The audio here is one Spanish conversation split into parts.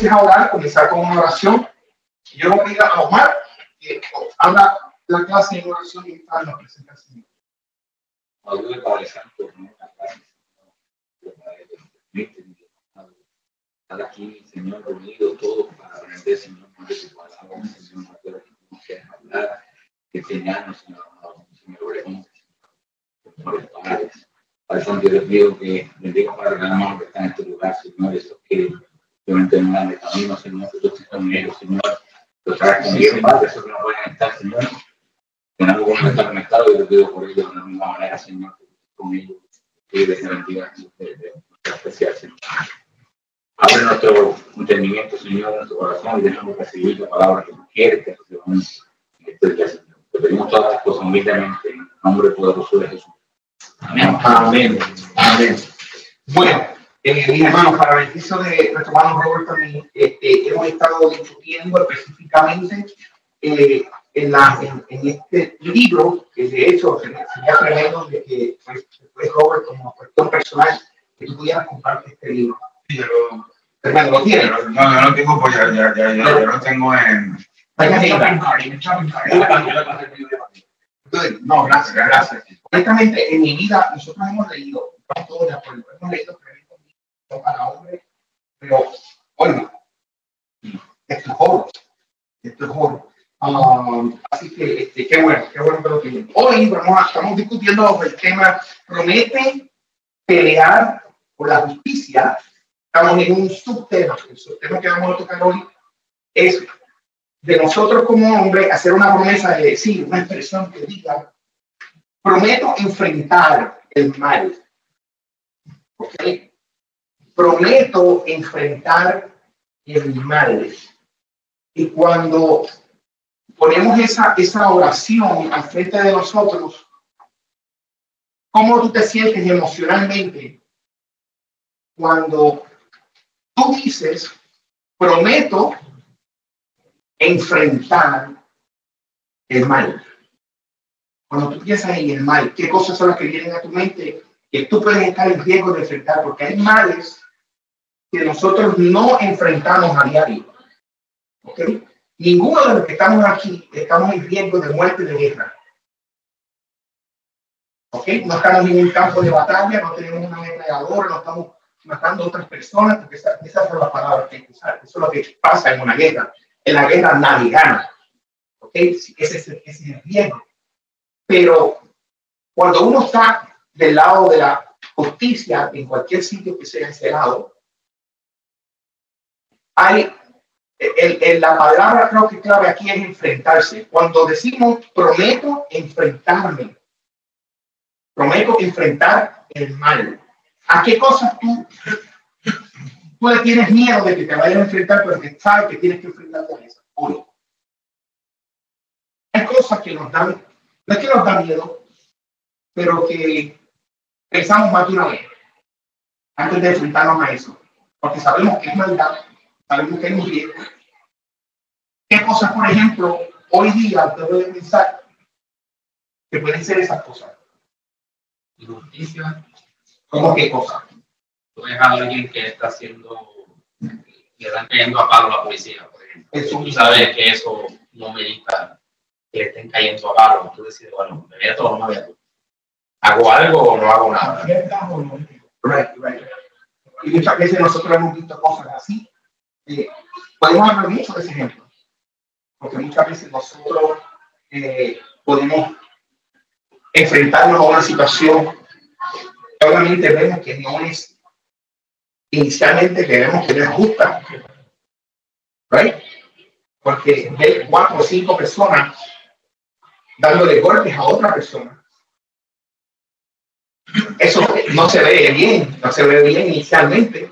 comiences a orar, comenzar con una oración. Yo voy a pedir a Omar que haga la clase en oración y está en la presentación. Ayude Padre Santo, ¿no? La clase, estar aquí, Señor, reunido todos para aprender, Señor, de tu palabra, Señor, de lo que tú quieres hablar, que enseñarnos, Señor, Señor, oremos por los padres. Padre Santo, yo les pido que bendiga para el hermano que está en este lugar, Señor, esos que obviamente no dan el camino, Señor, que tú estés con ellos, Señor, que traes con ellos, Padre, esos que no pueden estar, Señor, que en algo no está conectado, yo les pido por ellos de la misma manera, Señor, que con ellos, y les bendiga de especial, Señor. Abre nuestro entendimiento, Señor, nuestro corazón y dejamos recibir la palabra que tú quieres que recibamos en este día, Señor. Te pedimos todas las cosas humildemente en el nombre poderoso de Jesús. Amén. Amén. Amén. Bueno, mis hermanos, para el beneficio de nuestro hermano Robert también, hemos estado discutiendo específicamente en este libro, que de hecho sería tremendo de que pues, Robert, como cuestión personal, que tú pudieras compartir este libro. Sí, Hermano, ¿lo tiene? no, yo lo tengo, pues ya lo tengo en... No, gracias. Honestamente, en mi vida, nosotros hemos leído, estamos todos de acuerdo, hemos leído para hombres, pero, bueno, esto es oro. Así que, qué bueno que lo tienen. Hoy estamos discutiendo el tema, promete pelear por la justicia. Estamos en un subtema. El subtema que vamos a tocar hoy es de nosotros como hombres hacer una promesa de decir, una expresión que diga, prometo enfrentar el mal. ¿Ok? Prometo enfrentar el mal. Y cuando ponemos esa oración al frente de nosotros, ¿cómo tú te sientes emocionalmente cuando tú dices, prometo enfrentar el mal? Cuando tú piensas en el mal, ¿qué cosas son las que vienen a tu mente que tú puedes estar en riesgo de enfrentar? Porque hay males que nosotros no enfrentamos a diario. ¿Ok? Ninguno de los que estamos aquí estamos en riesgo de muerte y de guerra. ¿Ok? No estamos en un campo de batalla, no tenemos una ametralladora, no estamos matando a otras personas, porque esas son las palabras que hay que usar. Eso es lo que pasa en una guerra. En la guerra nadie gana. ¿Ok? Ese es el riesgo. Pero cuando uno está del lado de la justicia, en cualquier sitio que sea ese lado, hay la palabra creo que clave aquí es enfrentarse. Cuando decimos prometo enfrentarme, prometo enfrentar el mal. ¿A qué cosas tú le tienes miedo de que te vayas a enfrentar, pero que sabes que tienes que enfrentarte a eso? Uno. Hay cosas que nos dan, no es que nos da miedo, pero que pensamos más de una vez antes de enfrentarnos a eso, porque sabemos que es maldad, sabemos que es un riesgo. ¿Qué cosas, por ejemplo, hoy día usted puede pensar que pueden ser esas cosas? Injusticia. ¿Cómo qué cosas? Tú ves a alguien que está haciendo, le están cayendo a palo a la policía, por ejemplo. Eso, tú sabes que eso no merita que le estén cayendo a palo. Tú decides, bueno, ¿me meto o no me meto? ¿Hago algo o no hago nada? Right. Y muchas veces nosotros hemos visto cosas así. Podemos hablar mucho de ese ejemplo, porque muchas veces nosotros podemos enfrentarnos a una situación que obviamente vemos que no es, inicialmente que vemos que no es justa, right? Porque ve 4 o 5 personas dándole golpes a otra persona. Eso no se ve bien inicialmente.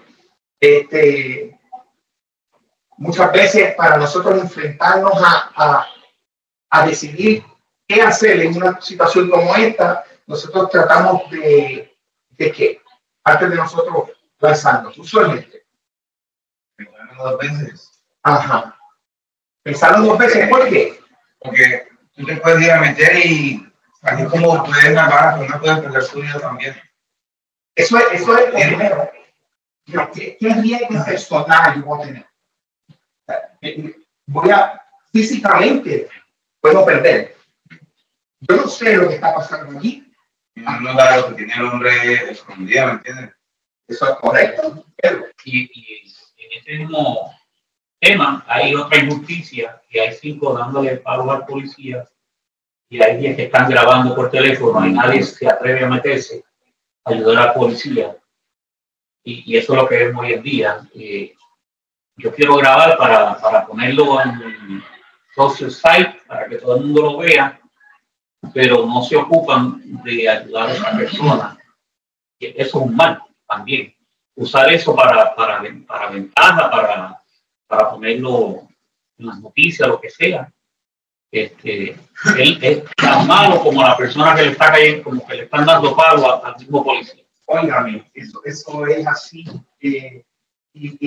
Muchas veces para nosotros enfrentarnos a decidir qué hacer en una situación como esta, nosotros tratamos de qué, antes de nosotros lanzarnos, usualmente. Pensarlo 2 veces. Ajá. Pensarlo 2 veces, ¿por qué? Porque tú te puedes ir a meter y así como puedes nadar, pero no puedes perder su vida también. Eso es lo primero. ¿Qué riesgo personal yo voy a tener? físicamente, puedo perder. Yo no sé lo que está pasando aquí. En un lugar lo que tiene el hombre escondido, ¿me entiendes? Eso es correcto. Pero, Y en este mismo tema hay otra injusticia, que hay 5 dándole palo al policía y hay 10 que están grabando por teléfono y nadie se atreve a meterse a ayudar a la policía. Y eso es lo que vemos hoy en día. Yo quiero grabar para ponerlo en social site, para que todo el mundo lo vea, pero no se ocupan de ayudar a esa persona. Y eso es un mal también. Usar eso para ventaja, para ponerlo en las noticias, lo que sea. Él es tan malo como la persona que le está cayendo, como que le están dando palo al mismo policía. óigame, eso es así. Y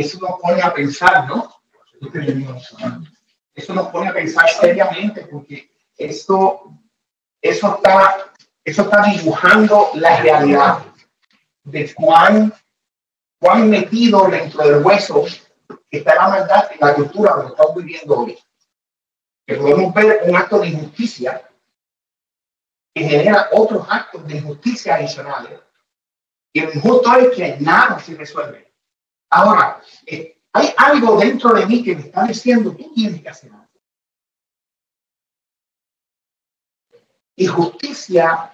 eso nos pone a pensar, ¿no? Eso nos pone a pensar seriamente, porque eso está dibujando la realidad de cuán metido dentro del hueso está la maldad y la cultura que estamos viviendo hoy. Que podemos ver un acto de injusticia que genera otros actos de injusticia adicionales. Y lo injusto es que nada se resuelve. Ahora, hay algo dentro de mí que me está diciendo, tú tienes que hacer algo. Y justicia,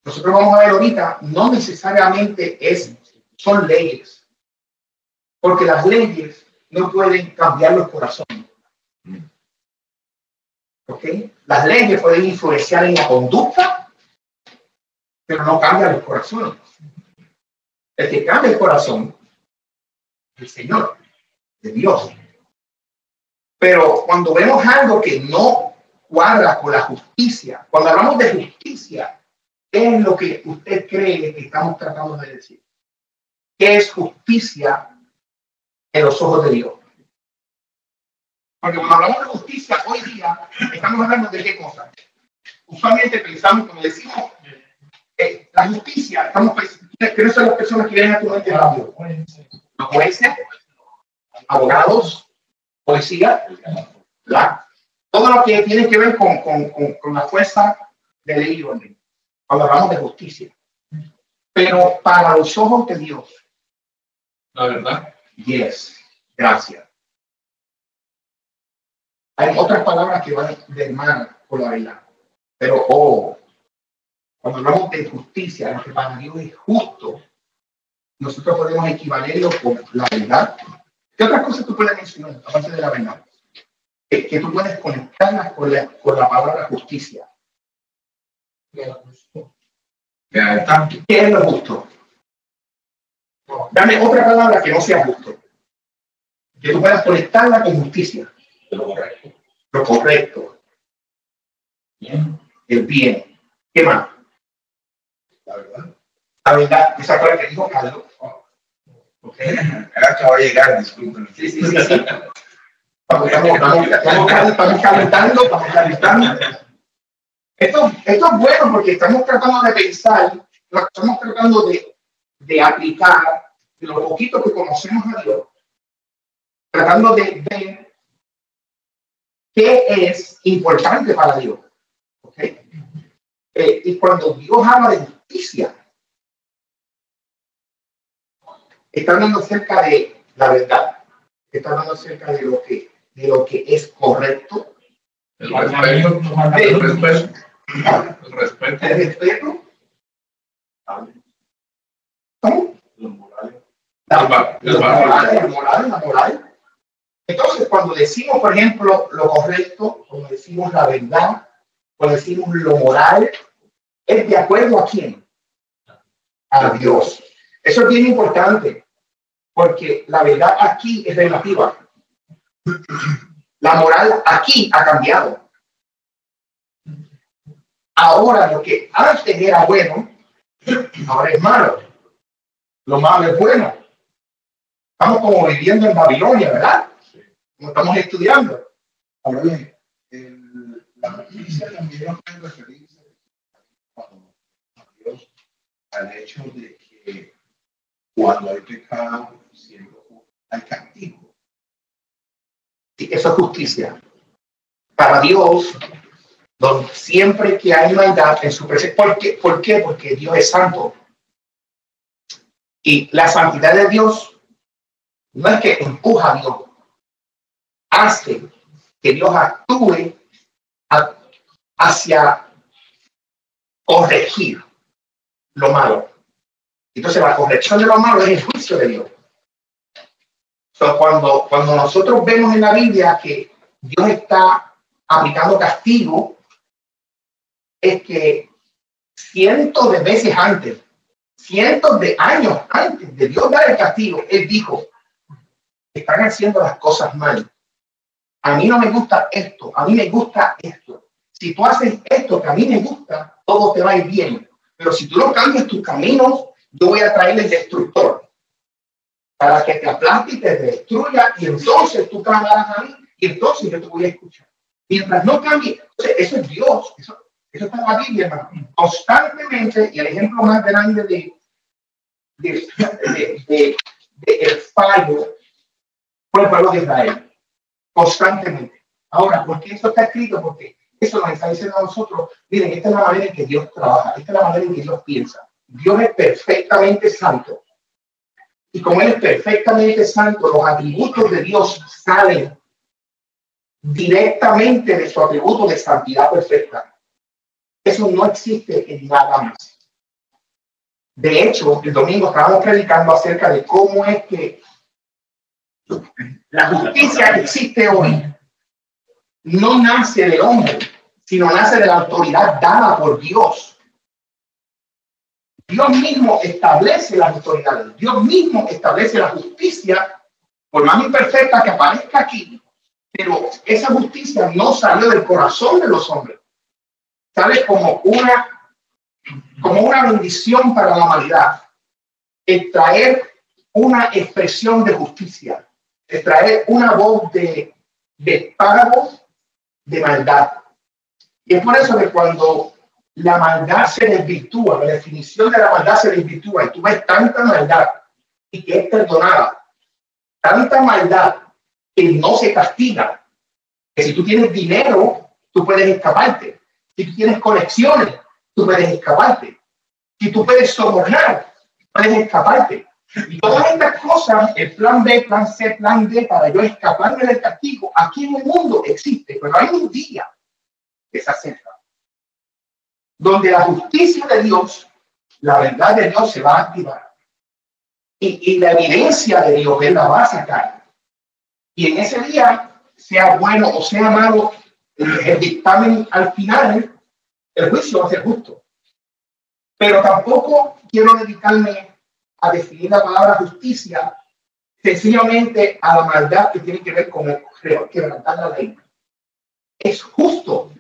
nosotros vamos a ver ahorita, no necesariamente son leyes. Porque las leyes no pueden cambiar los corazones. ¿Ok? Las leyes pueden influenciar en la conducta, pero no cambian los corazones. El que cambia el corazón es el Señor, de Dios. Pero cuando vemos algo que no cuadra con la justicia, cuando hablamos de justicia, ¿qué es lo que usted cree que estamos tratando de decir? ¿Qué es justicia en los ojos de Dios? Porque cuando hablamos de justicia hoy día, estamos hablando de qué cosa. Usualmente pensamos, como decimos, la justicia, estamos pensando, ¿quiénes son las personas que vienen a tu mente rápido? Los jueces, abogados, policía, todo lo que tiene que ver con la fuerza de ley y orden, cuando hablamos de justicia. Pero para los ojos de Dios, La verdad. yes, gracias. Hay otras palabras que van de hermana con la verdad. Pero, cuando hablamos de justicia, lo que para Dios es justo, nosotros podemos equivalerlo con la verdad. ¿Qué otras cosas tú puedes mencionar, aparte de la verdad? Que tú puedes conectarlas con la palabra justicia. ¿Qué es lo justo? Dame otra palabra que no sea justo. Que tú puedas conectarla con justicia. Lo correcto. Bien. El bien. ¿Qué más? La verdad. La verdad. Esa fue la que dijo Carlos. Okay. Ahora acabo de llegar, disculpen. Sí. Estamos calentando. Esto es bueno porque estamos tratando de pensar, estamos tratando de aplicar lo poquito que conocemos a Dios, tratando de ver qué es importante para Dios. ¿Okay? Y cuando Dios habla de justicia, está hablando acerca de la verdad, está hablando acerca de lo que es correcto. El respeto. ¿Cómo? La moral. Entonces, cuando decimos, por ejemplo, lo correcto, cuando decimos la verdad, cuando decimos lo moral, ¿es de acuerdo a quién? A Dios. Eso es bien importante, porque la verdad aquí es relativa. La moral aquí ha cambiado. Ahora lo que antes era bueno, ahora es malo. Lo malo es bueno. Estamos como viviendo en Babilonia, ¿verdad? Como estamos estudiando. Ahora bien, la justicia también puede referirse a Dios al hecho de que cuando hay pecado, siempre hay castigo. Sí, eso es justicia. Para Dios, siempre que hay maldad en su presencia. ¿Por qué? Porque Dios es santo. Y la santidad de Dios no es que empuja a Dios, hace que Dios actúe hacia corregir lo malo. Entonces la corrección de lo malo es el juicio de Dios. Cuando nosotros vemos en la Biblia que Dios está aplicando castigo, es que cientos de veces antes, cientos de años antes de Dios dar el castigo, Él dijo, están haciendo las cosas mal. A mí no me gusta esto, a mí me gusta esto. Si tú haces esto que a mí me gusta, todo te va a ir bien. Pero si tú no cambias tus caminos, yo voy a traer el destructor para que te aplaste y te destruya, y entonces tú clamarás a mí, y entonces yo te voy a escuchar. Mientras no cambie, eso es Dios, eso está en la Biblia, hermano. Constantemente, y el ejemplo más grande de el fallo fue el pueblo de Israel. Constantemente. Ahora, ¿por qué eso está escrito? Porque eso nos está diciendo a nosotros, miren, esta es la manera en que Dios trabaja, esta es la manera en que Dios piensa. Dios es perfectamente santo. Y como Él es perfectamente santo, los atributos de Dios salen directamente de su atributo de santidad perfecta. Eso no existe en nada más. De hecho, el domingo estábamos predicando acerca de cómo es que la justicia que existe hoy no nace del hombre, sino nace de la autoridad dada por Dios. Dios mismo establece las autoridades. Dios mismo establece la justicia, por más imperfecta que aparezca aquí, pero esa justicia no salió del corazón de los hombres. Sale como una bendición para la humanidad. El traer una expresión de justicia, el traer una voz de pago de maldad. Y es por eso que cuando la maldad se desvirtúa, la definición de la maldad se desvirtúa, y tú ves tanta maldad y que es perdonada, tanta maldad que no se castiga, que si tú tienes dinero, tú puedes escaparte. Si tú tienes conexiones, tú puedes escaparte. Si tú puedes sobornar, puedes escaparte. Y todas estas cosas, el plan B, plan C, plan D, para yo escaparme del castigo, aquí en el mundo existe, pero hay un día que se acerca, donde la justicia de Dios, la verdad de Dios se va a activar. Y la evidencia de Dios, Él la va a sacar. Y en ese día, sea bueno o sea malo, el dictamen al final, el juicio va a ser justo. Pero tampoco quiero dedicarme a definir la palabra justicia sencillamente a la maldad que tiene que ver con quebrantar la ley. Es justo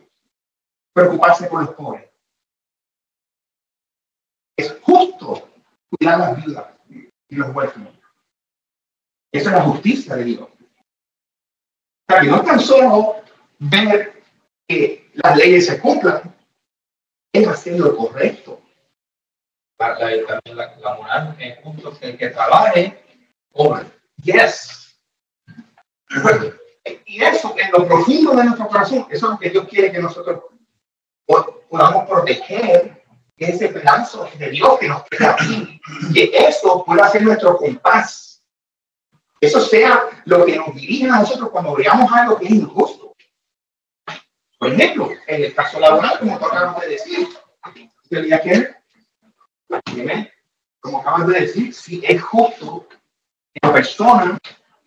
preocuparse por los pobres. Es justo cuidar a las viudas y los huérfanos. Esa es la justicia de Dios. O sea, que no es tan solo ver que las leyes se cumplan, es hacer lo correcto. También la moral es justo que el que trabaje, cobre. Yes. Y eso, en lo profundo de nuestro corazón, eso es lo que Dios quiere que nosotros podamos proteger, ese pedazo de Dios que nos queda aquí, que eso pueda ser nuestro compás. Eso sea lo que nos dirija a nosotros cuando veamos algo que es injusto. Por ejemplo, en el caso laboral, como tú acabas de decir, el día que, como acabas de decir, si es justo que la persona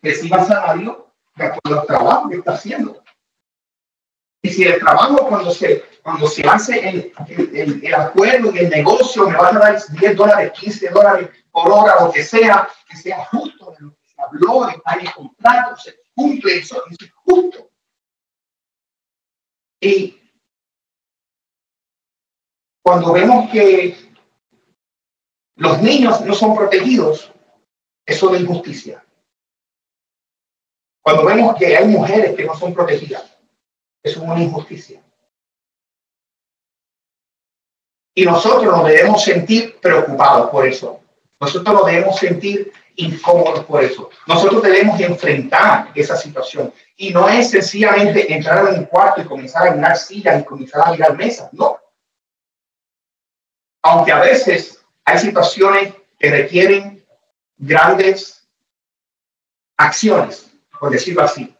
reciba salario de acuerdo al trabajo que está haciendo. Y si el trabajo, cuando se hace el acuerdo y el negocio, me van a dar $10, $15 por hora, lo que sea justo de lo que se habló, está en el contrato, se cumple, eso es justo. Y cuando vemos que los niños no son protegidos, eso es injusticia. Cuando vemos que hay mujeres que no son protegidas, eso es una injusticia. Y nosotros nos debemos sentir preocupados por eso. Nosotros nos debemos sentir incómodos por eso. Nosotros debemos enfrentar esa situación. Y no es sencillamente entrar en un cuarto y comenzar a mirar sillas y comenzar a mirar mesas. No. Aunque a veces hay situaciones que requieren grandes acciones, por decirlo así.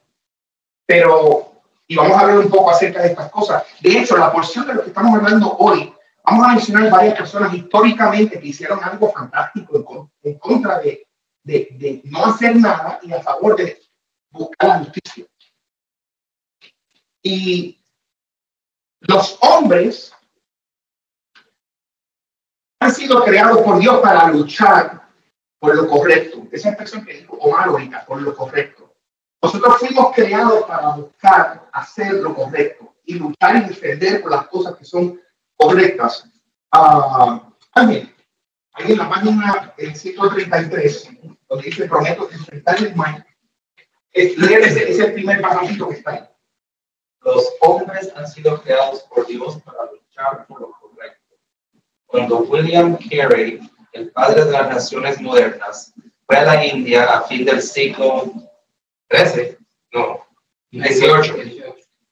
Pero, y vamos a hablar un poco acerca de estas cosas. De hecho, la porción de lo que estamos hablando hoy, vamos a mencionar varias personas históricamente que hicieron algo fantástico en contra de no hacer nada y a favor de buscar la justicia. Y los hombres han sido creados por Dios para luchar por lo correcto. Esa expresión que dijo Omar ahorita, por lo correcto. Nosotros fuimos creados para buscar hacer lo correcto y luchar y defender por las cosas que son correctas. También, ahí en la página 133, donde dice prometo enfrentar el mal, es el primer pasajito que está ahí. Los hombres han sido creados por Dios para luchar por lo correcto. Cuando William Carey, el padre de las naciones modernas, fue a la India a fin del siglo XIII, no, XVIII,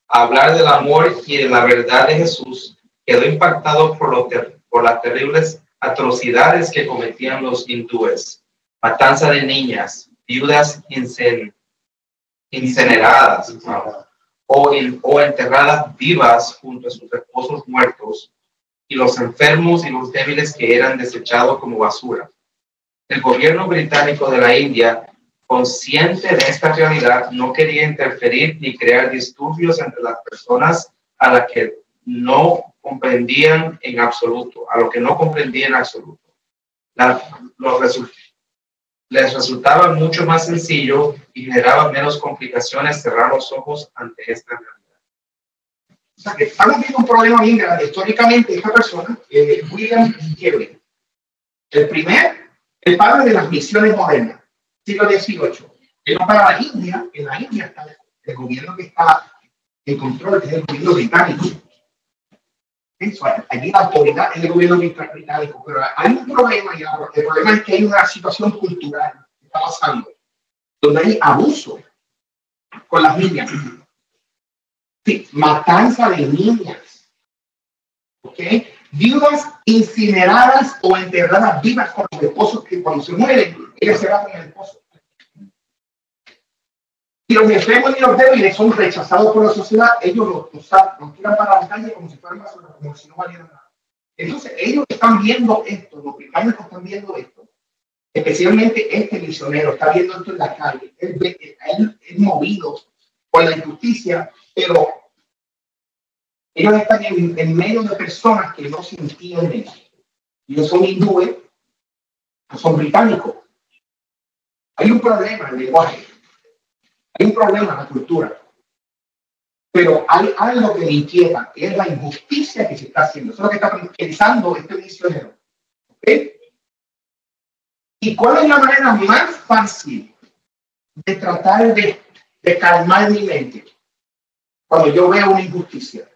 a hablar del amor y de la verdad de Jesús, quedó impactado por las terribles atrocidades que cometían los hindúes: matanza de niñas, viudas incineradas o enterradas vivas junto a sus esposos muertos, y los enfermos y los débiles que eran desechados como basura. El gobierno británico de la India, consciente de esta realidad, no quería interferir ni crear disturbios entre las personas a las que no comprendían en absoluto, Les resultaba mucho más sencillo y generaba menos complicaciones cerrar los ojos ante esta realidad. O sea, que estamos viendo un problema bien grande. Históricamente, esta persona, William Carey, el padre de las misiones modernas, siglo XVIII, él va para la India. En la India está el gobierno que está en control, que es el gobierno británico. Eso, allí la autoridad es el gobierno británico, pero hay un problema, y el problema es que hay una situación cultural que está pasando, donde hay abuso con las niñas. Sí, matanza de niñas, ¿ok? Viudas incineradas o enterradas vivas con los esposos que cuando se mueren, ellas se van con el esposo. Y los enfermos y los débiles son rechazados por la sociedad, ellos los tiran para la calle como si fueran basura, como si no valieran nada. Entonces, ellos están viendo esto, los británicos están viendo esto, especialmente este misionero está viendo esto en la calle, él es movido por la injusticia, pero ellos están en medio de personas que no se entienden. Ellos son hindúes, no son británicos. Hay un problema en el lenguaje, hay un problema en la cultura, pero hay algo que me inquieta, que es la injusticia que se está haciendo. Eso es lo que está pensando este misionero. ¿Okay? ¿Y cuál es la manera más fácil de tratar de calmar mi mente cuando yo veo una injusticia?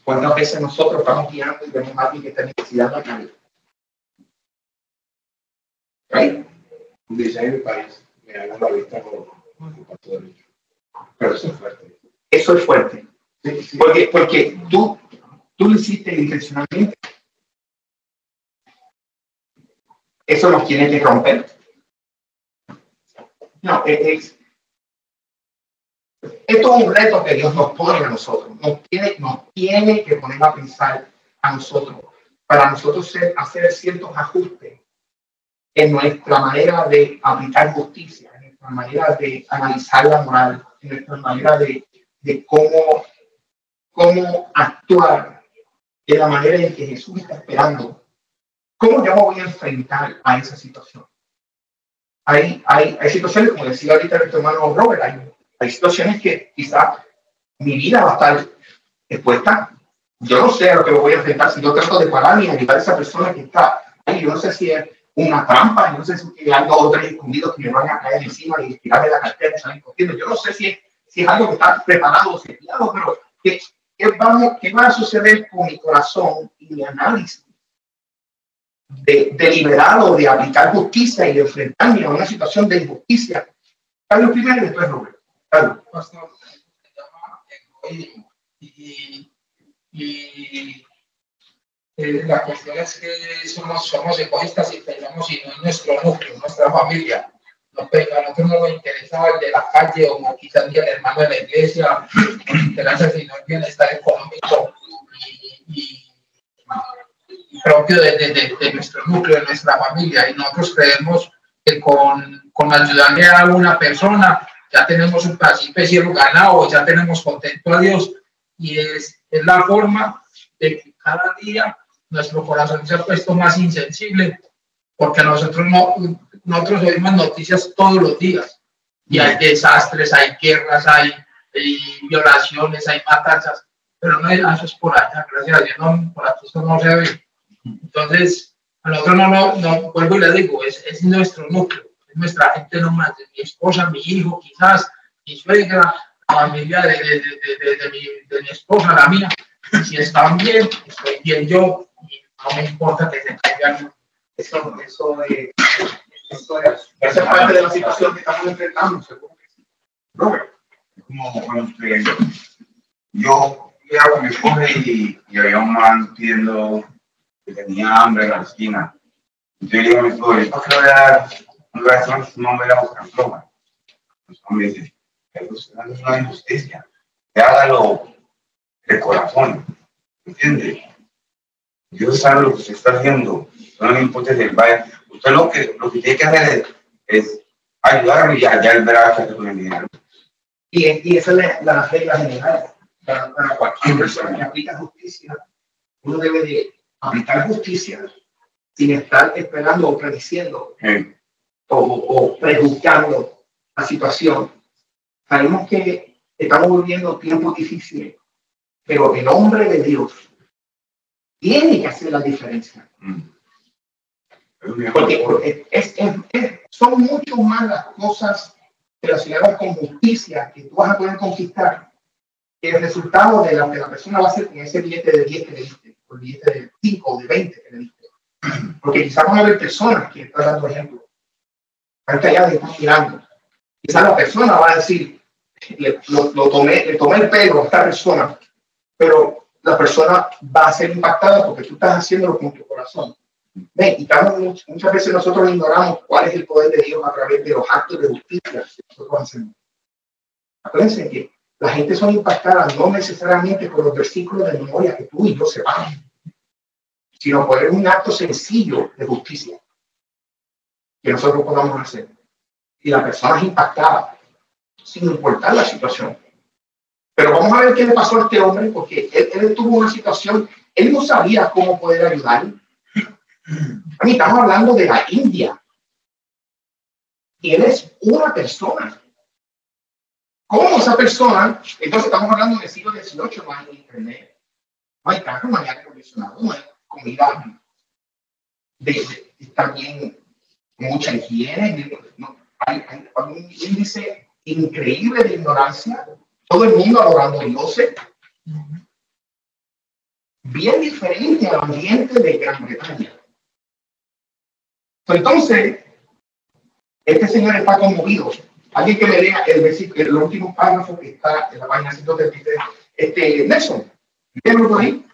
¿Cuántas veces nosotros estamos guiando y vemos a alguien que está en necesidad de la calle? ¿Right? Dice en el país, me hagan la vista con el paso derecho. Pero eso es fuerte. Eso es fuerte. Sí, sí. Porque tú lo hiciste intencionalmente. Eso nos tiene que romper. No, esto es un reto que Dios nos pone a nosotros. Nos tiene que poner a pensar a nosotros. Para nosotros hacer ciertos ajustes en nuestra manera de aplicar justicia, en nuestra manera de analizar la moral, en nuestra manera de cómo actuar de la manera en que Jesús está esperando. ¿Cómo yo me voy a enfrentar a esa situación? Hay situaciones, como decía ahorita nuestro hermano Robert, hay situaciones que quizás mi vida va a estar expuesta. Yo no sé a lo que me voy a enfrentar si yo trato de parar y ayudar a esa persona que está ahí. Yo no sé si es una trampa, yo no sé si hay 2 o 3 escondidos que me van a caer encima y tirarme la cartera y salir corriendo. Yo no sé si es algo que está preparado o sellado, pero que ¿qué va a suceder con mi corazón y mi análisis deliberado de aplicar justicia y de enfrentarme a una situación de injusticia? Carlos primero y después Roberto. Carlos. Pastor, se llama egoísmo. Y la cuestión es que somos egoístas y pensamos si no es nuestro núcleo, nuestra familia. A nosotros no nos interesa el de la calle o quizás ni el hermano de la iglesia, nos interesa sino el bienestar económico y propio de nuestro núcleo, de nuestra familia. Y nosotros creemos que con ayudarle a una persona ya tenemos un pedacito de cielo ganado, ya tenemos contento a Dios. Y es la forma de que cada día nuestro corazón se ha puesto más insensible, porque nosotros oímos noticias todos los días y hay desastres, hay guerras, hay violaciones, hay matanzas, pero no eso es por allá, gracias a Dios, no, por aquí eso no se ve. Entonces, a nosotros no vuelvo y le digo, es nuestro núcleo, es nuestra gente nomás, de mi esposa, mi hijo, quizás, mi suegra, la familia de mi esposa, la mía. Si están bien, estoy bien yo, y no me importa que se caigan. Eso es parte de la situación que estamos enfrentando, seguro que sí. Robert. Es como cuando yo fui a mi esposa y había un man pidiendo que tenía hambre en la esquina. Yo le digo a mi esposa, ¿por qué le voy a dar un corazón si no me voy a buscar broma? Entonces me dice, eso es una injusticia, que hágalo de corazón, ¿entiendes? Dios sabe lo que usted está haciendo, no le importa si el valle. Usted lo que tiene que hacer es ayudarme y allá él verá qué hacer con el dinero. Y esa es la regla general para cualquier persona que aplica justicia. Uno debe de aplicar justicia sin estar esperando o prediciendo o prejuzgando la situación. Sabemos que estamos viviendo tiempos difíciles, pero el hombre de Dios tiene que hacer la diferencia. Porque son mucho más las cosas relacionadas con justicia que tú vas a poder conquistar que el resultado de lo que la persona va a hacer con ese billete de 10 que le diste, o el billete de 5 o de 20 que le diste. Porque quizás van a haber personas que están dando ejemplo, están calladas y están mirando. Quizás la persona va a decir, le tomé el pelo a esta persona, pero la persona va a ser impactada porque tú estás haciéndolo con tu corazón. ¿Ven? Y muchas veces nosotros ignoramos cuál es el poder de Dios a través de los actos de justicia que nosotros hacemos. Acuérdense que la gente son impactadas no necesariamente por los versículos de memoria que tú y yo sepamos, sino por un acto sencillo de justicia que nosotros podamos hacer. Y la persona es impactada, sin importar la situación. Pero vamos a ver qué le pasó a este hombre, porque él tuvo una situación, él no sabía cómo poder ayudar. A mí estamos hablando de la India. Y él es una persona. ¿Cómo esa persona? Entonces estamos hablando del siglo XVIII, no hay internet, no hay carro, no hay aire acondicionado, no hay comida, también mucha higiene, hay un índice increíble de ignorancia, todo el mundo adorando a dioses, bien diferente al ambiente de Gran Bretaña. Entonces, este señor está conmovido. Alguien que me lea el último párrafo que está en la página 133. Nelson, ¿léelo por ahí?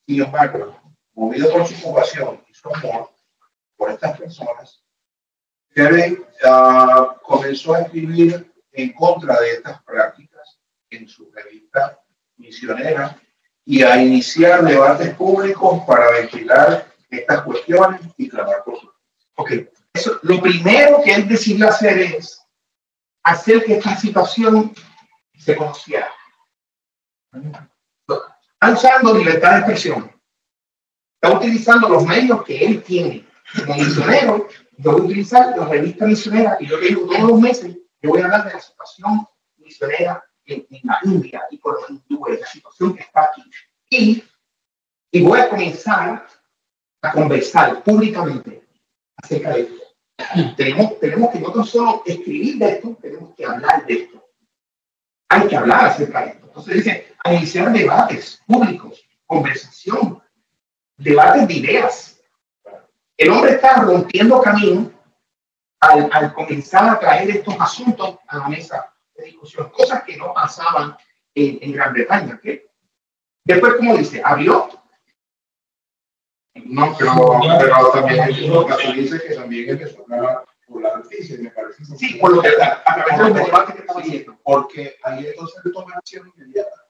Sin embargo, movido por su compasión y su amor por estas personas, Carey comenzó a escribir en contra de estas prácticas en su revista misionera y a iniciar debates públicos para ventilar estas cuestiones y clamar por su. Okay. Eso, lo primero que él decidió hacer es hacer que esta situación se conociera. Está usando libertad de expresión. Está utilizando los medios que él tiene. Como misionero, yo voy a utilizar las revistas misioneras y yo que digo todos los meses, yo voy a hablar de la situación misionera en la India y con los hindúes, la situación que está aquí. Y voy a comenzar a conversar públicamente acerca de esto. Tenemos que no solo escribir de esto, tenemos que hablar de esto. Hay que hablar acerca de esto. Entonces dice, a iniciar debates públicos, conversación, debates de ideas. El hombre está rompiendo camino al comenzar a traer estos asuntos a la mesa de discusión, cosas que no pasaban en Gran Bretaña. ¿Okay? Después, como dice, abrió. No, pero también dice que también empezó por la noticia, me parece. Sí, por lo que a través de los debates que estaba haciendo. Porque ahí entonces él toma acción inmediata.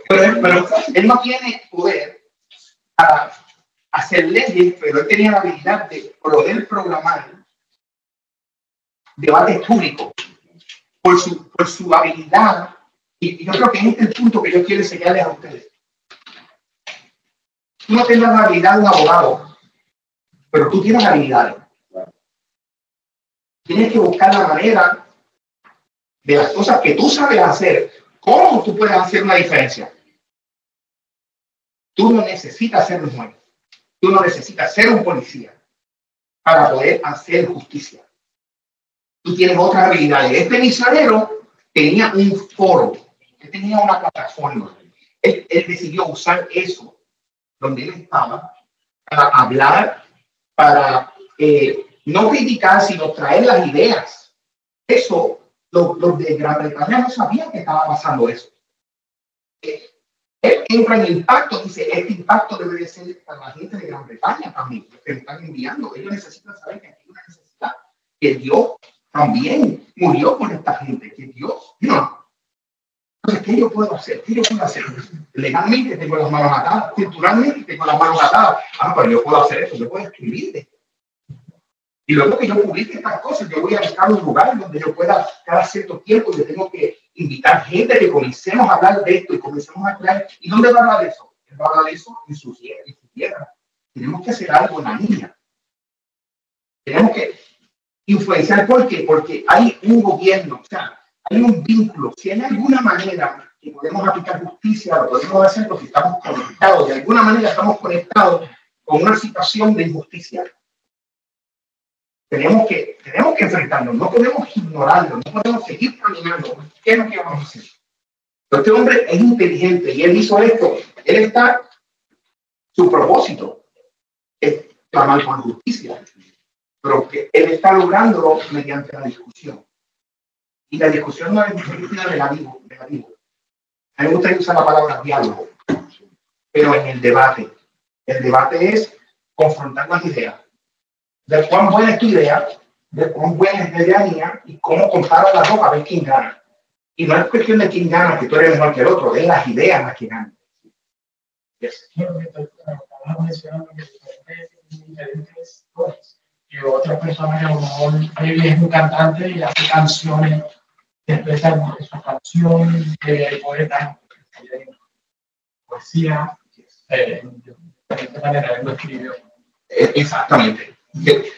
Pero él no tiene poder para hacer leyes, pero él tenía la habilidad de poder programar debates públicos por su habilidad. Y yo creo que este es el punto que yo quiero enseñarles a ustedes. Tú no tienes la habilidad de un abogado, pero tú tienes habilidades. Tienes que buscar la manera de las cosas que tú sabes hacer, cómo tú puedes hacer una diferencia. Tú no necesitas ser un juez, tú no necesitas ser un policía para poder hacer justicia. Tú tienes otras habilidades. Este misionero tenía un foro, él tenía una plataforma. Él decidió usar eso donde él estaba para hablar, para no criticar, sino traer las ideas. Eso, los de Gran Bretaña no sabían que estaba pasando eso. Él entra en impacto, dice, este impacto debe de ser para la gente de Gran Bretaña también, que me están enviando. Ellos necesitan saber que aquí hay una necesidad, que Dios también murió por esta gente, que Dios, no. Entonces, ¿qué yo puedo hacer? ¿Qué yo puedo hacer? Legalmente tengo las manos atadas, culturalmente tengo las manos atadas. Pero yo puedo hacer eso, yo puedo escribir. Y luego que yo publique estas cosas, yo voy a buscar un lugar donde yo pueda, cada cierto tiempo, yo tengo que invitar gente que comencemos a hablar de esto y comencemos a crear. ¿Y dónde va a hablar de eso? Él va a hablar de eso en su tierra. Tenemos que hacer algo en la línea. Tenemos que influenciar. ¿Por qué? Porque hay un gobierno, o sea, hay un vínculo. Si hay alguna manera que podemos aplicar justicia, lo podemos hacer porque estamos conectados. De alguna manera estamos conectados con una situación de injusticia. Tenemos que enfrentarnos, no podemos ignorarlo, no podemos seguir caminando. ¿Qué es lo que vamos a hacer? Este hombre es inteligente y él hizo esto. Él está, su propósito es clamar por justicia, pero que él está lográndolo mediante la discusión. Y la discusión no es negativo. A mí me gusta usar la palabra diálogo, pero en el debate es confrontar las ideas. De cuán buena es tu idea, de cuán buena es la idea mía y cómo compara las dos a ver quién gana. Y no es cuestión de quién gana, que tú eres mejor que el otro, es las ideas las que ganan. Yes. Estabas mencionando que diferentes cosas. Que otra persona que a lo mejor es un cantante y hace canciones que expresan su canción, hay poetas, poesía, de esta manera él lo escribió. Exactamente.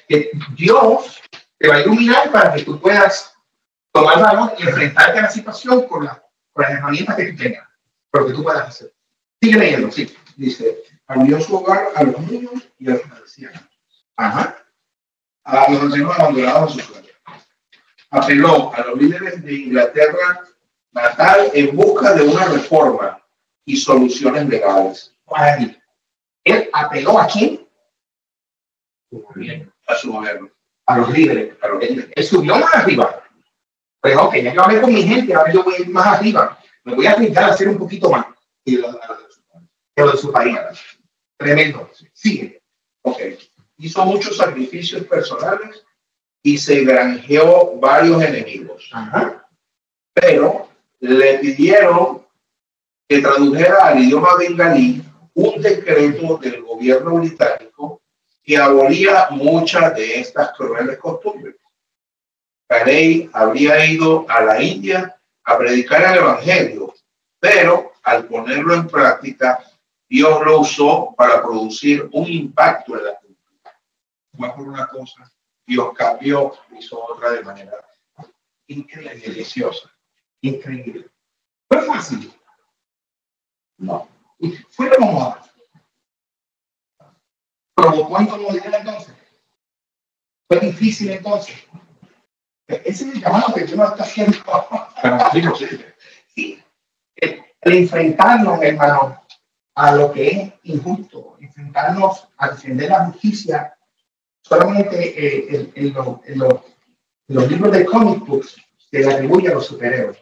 Que Dios te va a iluminar para que tú puedas tomar valor y enfrentarte a la situación con las herramientas que tú tengas, pero que tú puedas hacer. Sigue leyendo, sí. Dice, abrió su hogar a los niños y a los ancianos. Ajá. A los ancianos abandonados a su suerte. Apeló a los líderes de Inglaterra natal en busca de una reforma y soluciones legales. Él apeló a quién? A su gobierno. A los líderes. Él subió más arriba. Pues ok, ya yo hablé con mi gente, ahora yo voy a ir más arriba. Me voy a arriesgar a hacer un poquito más. Y lo de su país. Tremendo. Sigue. Ok. Hizo muchos sacrificios personales y se granjeó varios enemigos. Ajá. Pero le pidieron que tradujera al idioma bengalí un decreto del gobierno británico que abolía muchas de estas crueles costumbres. Carey habría ido a la India a predicar el evangelio, pero al ponerlo en práctica, Dios lo usó para producir un impacto en la cultura. Fue por una cosa, Dios cambió, hizo otra de manera increíble, deliciosa. Increíble. ¿Fue fácil? No. ¿Fue cómoda? ¿Provocó incomodidad entonces? ¿Fue difícil entonces? Ese es el llamado que Dios nos está haciendo. Sí. Sí. el enfrentarnos, hermano, a lo que es injusto, enfrentarnos a defender la justicia, solamente en los libros de comic books se le atribuye a los superhéroes.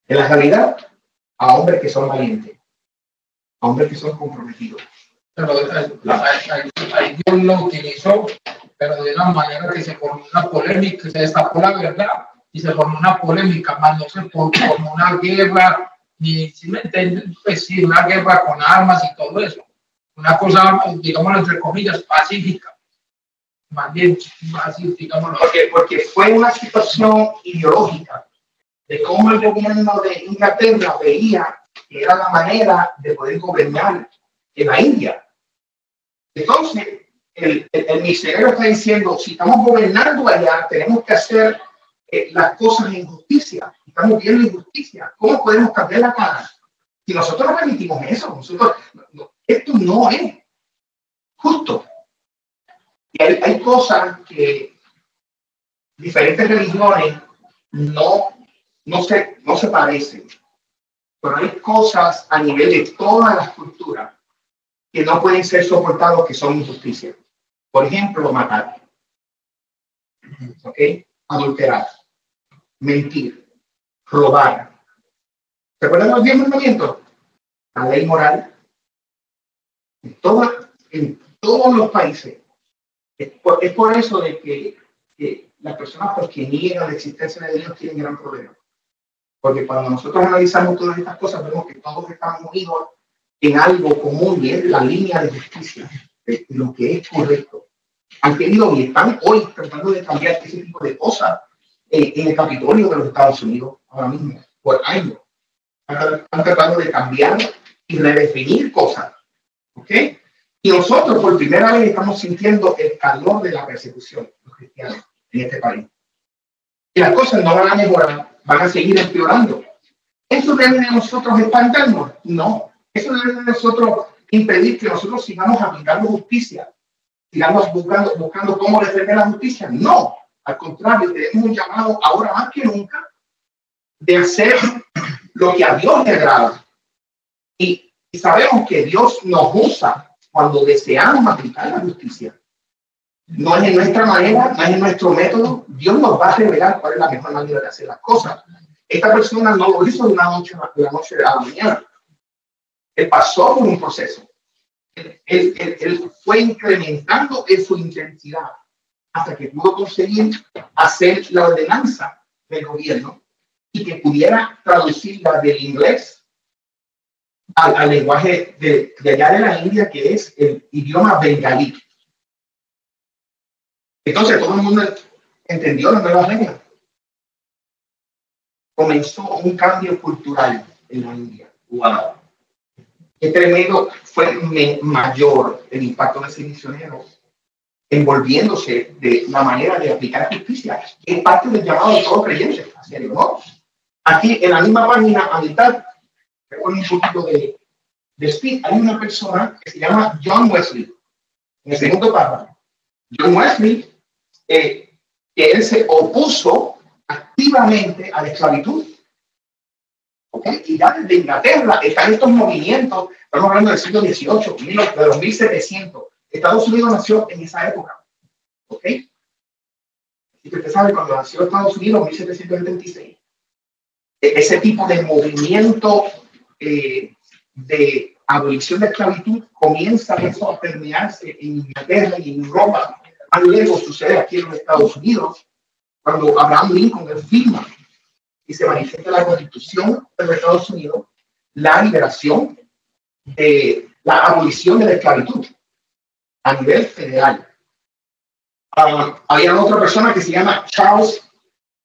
En la realidad, a hombres que son valientes, a hombres que son comprometidos. Pero ahí Dios lo utilizó, pero de una manera que se formó una polémica, se destapó la verdad y se formó una polémica, más no se formó una guerra, ni si me entienden, pues sí, una guerra con armas y todo eso. Una cosa, digámoslo entre comillas, pacífica. Más bien, así, digámoslo. Porque fue una situación ideológica de cómo el gobierno de Inglaterra veía que era la manera de poder gobernar en la India. Entonces, el misionero está diciendo, si estamos gobernando allá, tenemos que hacer las cosas en justicia. Estamos viendo injusticia. ¿Cómo podemos cambiar la cara? Si nosotros no permitimos eso, esto no es justo. Y hay cosas que diferentes religiones no se parecen. Pero hay cosas a nivel de todas las culturas que no pueden ser soportados, que son injusticia. Por ejemplo, matar, adulterar, mentir, robar. ¿Se acuerdan de los 10 mandamientos? La ley moral. En todos los países. Es por eso de que las personas pues, que niegan la existencia de Dios tienen gran problema. Porque cuando nosotros analizamos todas estas cosas, vemos que todos estamos unidos en algo común y es la línea de justicia, de lo que es correcto. Han querido y están hoy tratando de cambiar ese tipo de cosas en el Capitolio de los Estados Unidos, ahora mismo, por años. Han tratado de cambiar y redefinir cosas. ¿Ok? Y nosotros por primera vez estamos sintiendo el calor de la persecución, los cristianos, en este país. Y las cosas no van a mejorar, van a seguir empeorando. ¿Eso debe de nosotros espantarnos? No. Eso debe de nosotros impedir que nosotros sigamos aplicando justicia, sigamos buscando cómo defender la justicia. No. Al contrario, tenemos un llamado ahora más que nunca de hacer lo que a Dios le agrada. Y sabemos que Dios nos usa cuando deseamos aplicar la justicia. No es en nuestra manera, no es en nuestro método. Dios nos va a revelar cuál es la mejor manera de hacer las cosas. Esta persona no lo hizo de la noche a la mañana. Él pasó por un proceso. Él fue incrementando en su intensidad hasta que pudo conseguir hacer la ordenanza del gobierno y que pudiera traducirla del inglés al lenguaje de allá de la India, que es el idioma bengalí. Entonces todo el mundo entendió la nueva regla. Comenzó un cambio cultural en la India. ¡Wow! Qué tremendo fue mayor el impacto de ese misionero envolviéndose de la manera de aplicar justicia, que es parte del llamado de todos creyentes. Así es, ¿no? Aquí en la misma página, a mitad, recuerdo un poquito de speed, hay una persona que se llama John Wesley, en el segundo párrafo. John Wesley, que él se opuso activamente a la esclavitud. ¿Okay? Y ya desde Inglaterra están estos movimientos, estamos hablando del siglo XVIII, de los 1700. Estados Unidos nació en esa época. ¿Ok? Y usted sabe, cuando nació Estados Unidos en 1776, ese tipo de movimiento de abolición de esclavitud comienza eso a permearse en Inglaterra y en Europa. Luego sucede aquí en los Estados Unidos, cuando Abraham Lincoln firma y se manifiesta la Constitución de los Estados Unidos, la liberación de la abolición de la esclavitud a nivel federal. Había otra persona que se llama Charles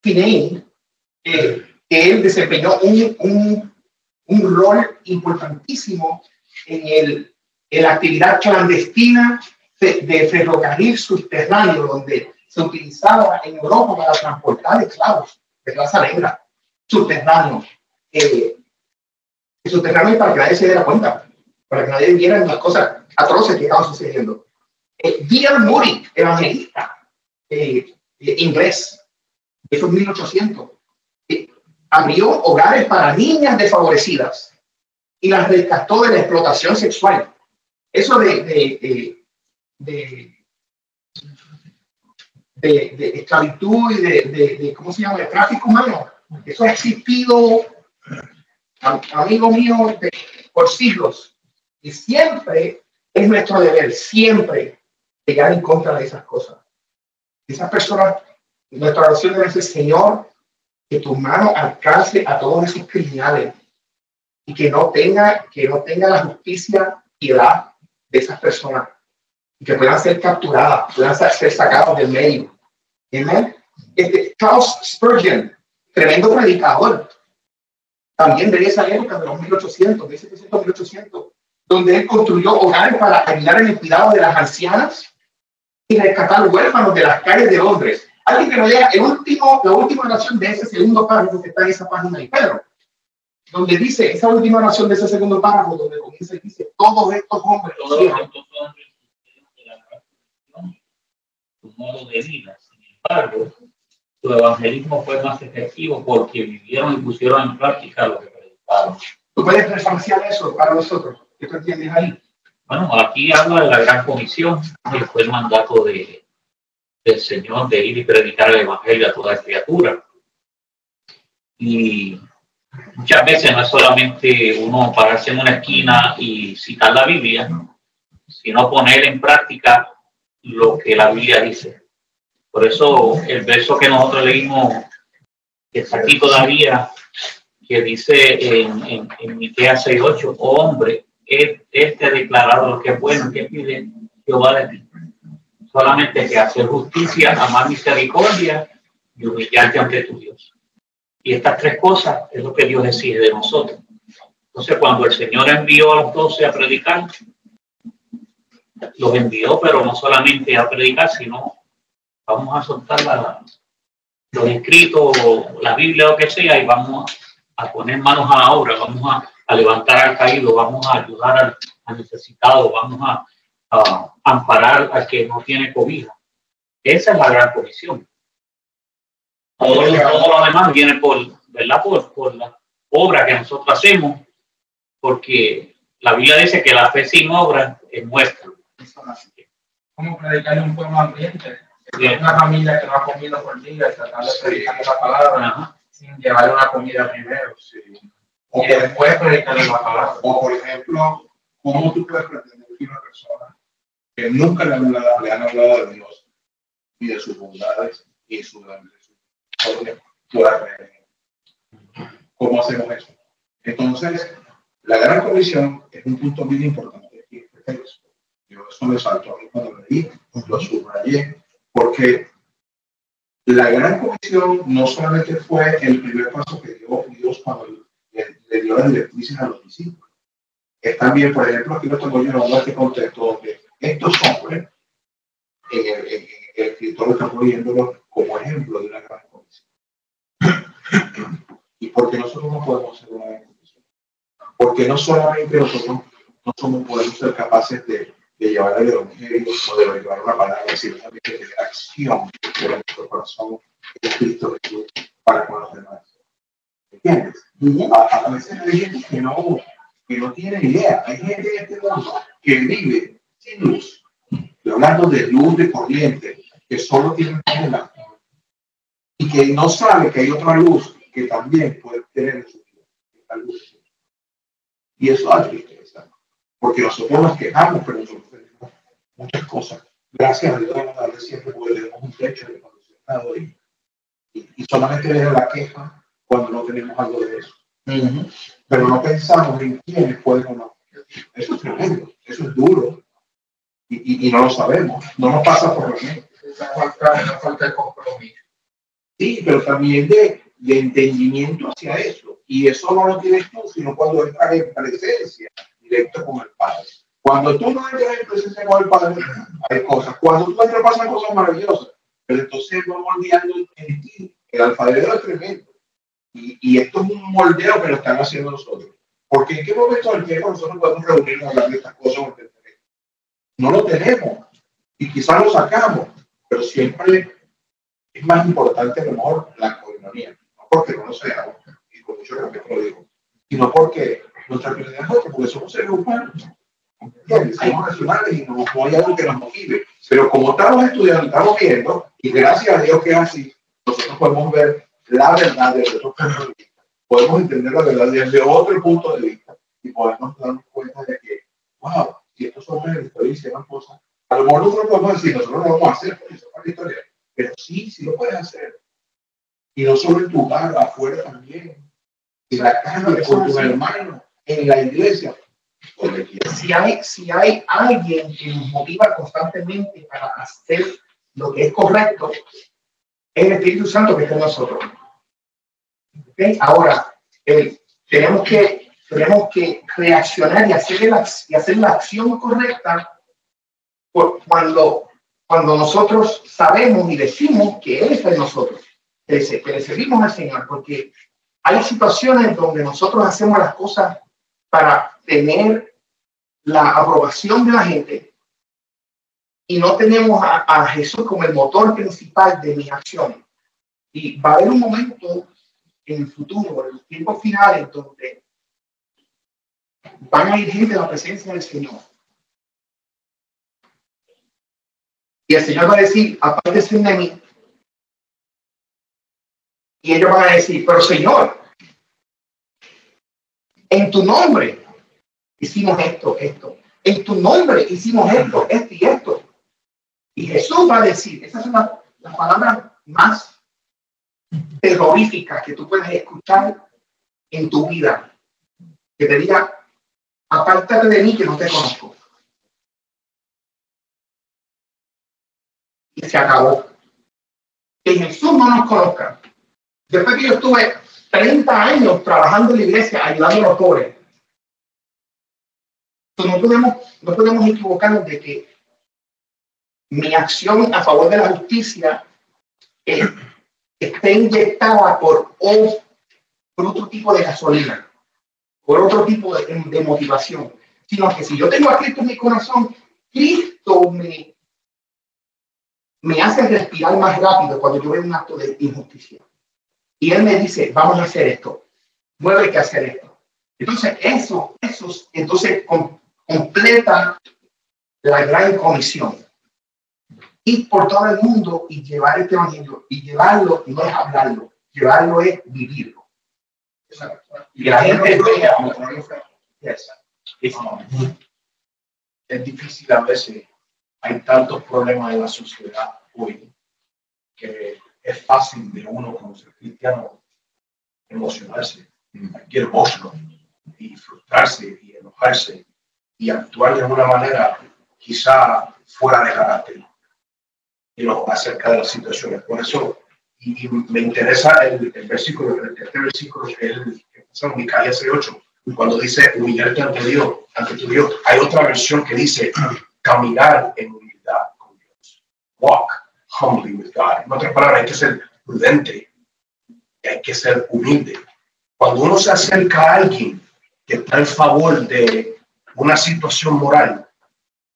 Finney, que él desempeñó un rol importantísimo en la actividad clandestina de ferrocarril subterráneo, donde se utilizaba en Europa para transportar esclavos de raza negra, subterráneo. Subterráneo para que nadie se diera cuenta, para que nadie viera las cosas atroces que estaban sucediendo. D.L. Moody, evangelista inglés, de esos 1800, abrió hogares para niñas desfavorecidas y las rescató de la explotación sexual. Eso de esclavitud y de ¿cómo se llama? De tráfico humano. Eso ha existido, amigo mío, por siglos. Y siempre es nuestro deber, siempre llegar en contra de esas cosas. Esas personas, nuestra oración debe ser, Señor, que tu mano alcance a todos esos criminales y que no tenga la justicia piedad de esas personas y que puedan ser capturadas, puedan ser sacados del medio. Amén. Charles Spurgeon, tremendo predicador, también de esa época de los 1800, de 1700 1800, donde él construyó hogares para ayudar en el cuidado de las ancianas y rescatar huérfanos de las calles de Londres. Alguien que nos lea la última oración de ese segundo párrafo que está en esa página de Pedro, donde dice, esa última oración de ese segundo párrafo, donde comienza y dice, todos estos hombres, su modo de vida. Sin embargo, su evangelismo fue más efectivo porque vivieron y pusieron en práctica lo que predicaron. ¿Tú puedes referenciar eso para nosotros? ¿Qué tú entiendes ahí? Bueno, aquí habla de la gran comisión, que fue el mandato del Señor de ir y predicar el evangelio a toda criatura. Y muchas veces no es solamente uno pararse en una esquina y citar la Biblia, sino poner en práctica lo que la Biblia dice. Por eso el verso que nosotros leímos, que está aquí todavía, que dice en Miqueas 6:8, oh hombre, él te ha declarado lo que es bueno, que pide Jehová de ti. Solamente que hacer justicia, amar misericordia y humillarte ante tu Dios. Y estas tres cosas es lo que Dios exige de nosotros. Entonces, cuando el Señor envió a los 12 a predicar, los envió, pero no solamente a predicar, sino vamos a soltar los escritos, la Biblia, lo que sea, y vamos a poner manos a la obra, vamos a levantar al caído, vamos a ayudar al necesitado, vamos a amparar al que no tiene cobija. Esa es la gran comisión. Todo lo demás viene por la obra que nosotros hacemos, porque la Biblia dice que la fe sin obra es muerta. ¿Cómo predicarle a un pueblo hambriente? Una familia que no ha comido por día, tratar de predicar la palabra sin llevarle una comida primero. Sí. O y después predicarle la palabra. O por ejemplo, ¿cómo tú puedes pretender que una persona que nunca le han hablado de Dios y de sus bondades y su pueda creer? ¿Cómo hacemos eso? Entonces, la gran comisión es un punto bien importante aquí en este texto. Yo eso me saltó a mí cuando lo leí, lo subrayé, porque la gran comisión no solamente fue el primer paso que dio Dios cuando le dio las directrices a los discípulos. Es también, por ejemplo, aquí lo tengo yo en este contexto donde estos hombres, el escritor está poniéndolo como ejemplo de una gran comisión. ¿Y por qué nosotros no podemos hacer una gran comisión? Porque no solamente nosotros no podemos ser capaces de llevar el evangelio o de llevar una palabra, sino también de tener acción de nuestro corazón en Cristo Jesús para con los demás. ¿Entiendes? A veces hay gente que no tiene idea. Hay gente en este mundo que vive sin luz. Estoy hablando de luz de corriente, que solo tiene una y que no sabe que hay otra luz que también puede tener en su vida. Esta luz. Y eso da tristeza. Porque nosotros nos quejamos, pero nosotros tenemos muchas cosas. Gracias a Dios, vamos a darle siempre porque tenemos un techo de acondicionado y solamente veo la queja cuando no tenemos algo de eso. Pero no pensamos en quiénes pueden o no. Eso es tremendo, eso es duro y no lo sabemos, no nos pasa por la mente. Esa falta de compromiso. Sí, pero también de entendimiento hacia eso. Y eso no lo tienes tú, sino cuando entras en presencia directo con el Padre. Cuando tú no entras en presencia con el Padre, hay cosas. Cuando tú entras, pasan cosas maravillosas. Pero entonces vamos moldeando en ti. El alfarero es tremendo. Y esto es un moldeo que lo están haciendo nosotros. Porque en qué momento del tiempo nosotros podemos reunirnos a hablar de estas cosas. No lo tenemos. Y quizás lo sacamos. Pero siempre es más importante a lo mejor la coinonía. No porque no lo seamos, y con mucho respeto lo digo, sino porque nuestra prioridad no seres humanos. Somos racionales y no hay algo que nos motive. Pero como estamos estudiando, estamos viendo, y gracias a Dios que es así, nosotros podemos ver la verdad desde otro punto de vista. Podemos entender la verdad desde otro punto de vista y podemos darnos cuenta de que, wow, si estos hombres en la historia hicieron cosas, a lo mejor nosotros podemos decir, nosotros no lo vamos a hacer por eso, para la historia, pero sí lo puedes hacer. Y no solo en tu hogar, afuera también, en la casa, con tus hermanos, en la iglesia. Si hay alguien que nos motiva constantemente para hacer lo que es correcto, es el Espíritu Santo que está en nosotros. ¿Okay? Ahora, tenemos que reaccionar y hacer la acción correcta cuando nosotros sabemos y decimos que Él está en nosotros, que le servimos al Señor, porque hay situaciones donde nosotros hacemos las cosas para tener la aprobación de la gente y no tenemos a Jesús como el motor principal de mis acciones. Y va a haber un momento en el futuro, en los tiempos finales, donde van a ir gente a la presencia del Señor. Y el Señor va a decir, apártese de mí. Y ellos van a decir, pero Señor, en tu nombre hicimos esto. En tu nombre hicimos esto y esto. Y Jesús va a decir, esas son las palabras más terroríficas que tú puedes escuchar en tu vida. Que te diga, apártate de mí que no te conozco. Y se acabó. Que Jesús no nos conozca. Después que yo estuve 30 años trabajando en la iglesia, ayudando a los pobres, no podemos equivocarnos de que mi acción a favor de la justicia esté inyectada por otro tipo de gasolina, por otro tipo de motivación, sino que si yo tengo a Cristo en mi corazón, Cristo me hace respirar más rápido cuando yo veo un acto de injusticia. Y Él me dice, vamos a hacer esto, mueve que hacer esto. Entonces, eso completa la gran comisión. Ir por todo el mundo y llevar este evangelio. Y llevarlo no es hablarlo, llevarlo es vivirlo. Y la gente vea. Es difícil a veces. Hay tantos problemas en la sociedad hoy que es fácil de uno como ser cristiano emocionarse, get emotional y frustrarse y enojarse y actuar de una manera quizá fuera de carácter acerca de las situaciones. Por eso, y me interesa el versículo, el tercer versículo que es en Micaías 6:8, cuando dice humillarte ante Dios, ante tu Dios. Hay otra versión que dice caminar en humildad con Dios. Walk humbly with God. En otras palabras, hay que ser prudente y hay que ser humilde. Cuando uno se acerca a alguien que está en favor de una situación moral,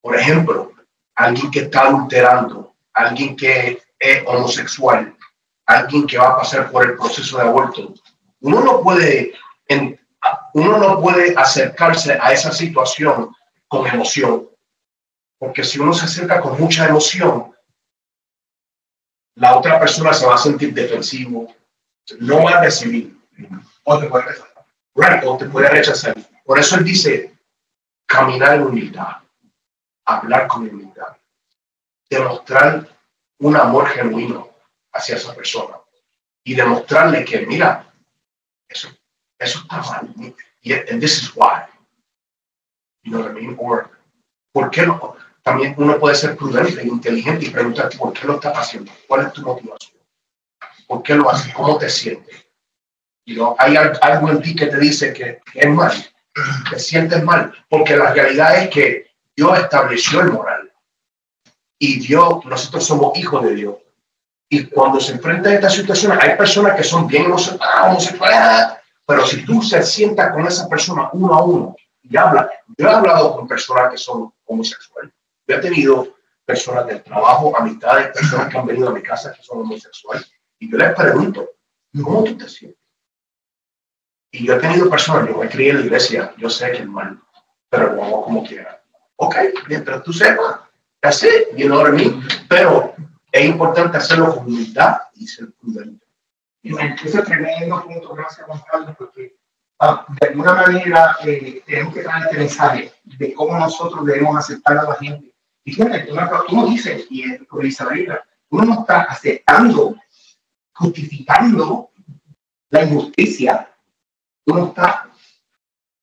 por ejemplo, alguien que está adulterando, alguien que es homosexual, alguien que va a pasar por el proceso de aborto, uno no puede acercarse a esa situación con emoción, porque si uno se acerca con mucha emoción, la otra persona se va a sentir defensivo, no va a recibir, o te puede rechazar. Right, o te puede rechazar. Por eso él dice, caminar en humildad, hablar con humildad, demostrar un amor genuino hacia esa persona y demostrarle que, mira, eso está mal. And this is why. You know what I mean? Or, ¿por qué no? También uno puede ser prudente e inteligente y preguntarte por qué lo estás haciendo. ¿Cuál es tu motivación? ¿Por qué lo haces? ¿Cómo te sientes? You know, hay algo en ti que te dice que es mal, te sientes mal, porque la realidad es que Dios estableció el moral y nosotros somos hijos de Dios. Y cuando se enfrenta a estas situaciones, hay personas que son bien homosexuales, pero si tú se sientas con esa persona uno a uno y hablas, yo he hablado con personas que son homosexuales, yo he tenido personas del trabajo, amistades, personas que han venido a mi casa que son homosexuales, y yo les pregunto, ¿cómo tú te sientes? Y yo he tenido personas, yo me crié en la iglesia, yo sé que es mal, pero lo hago como quiera. Ok, mientras tú sepas, that's it, you know what I mean? Pero es importante hacerlo con humildad y ser prudente. Ese es tremendo punto, gracias Juan Carlos, porque de alguna manera tenemos que traer este mensaje de cómo nosotros debemos aceptar a la gente. Y fíjate, tú no dices, y por Isabel, uno no está aceptando, justificando la injusticia, uno está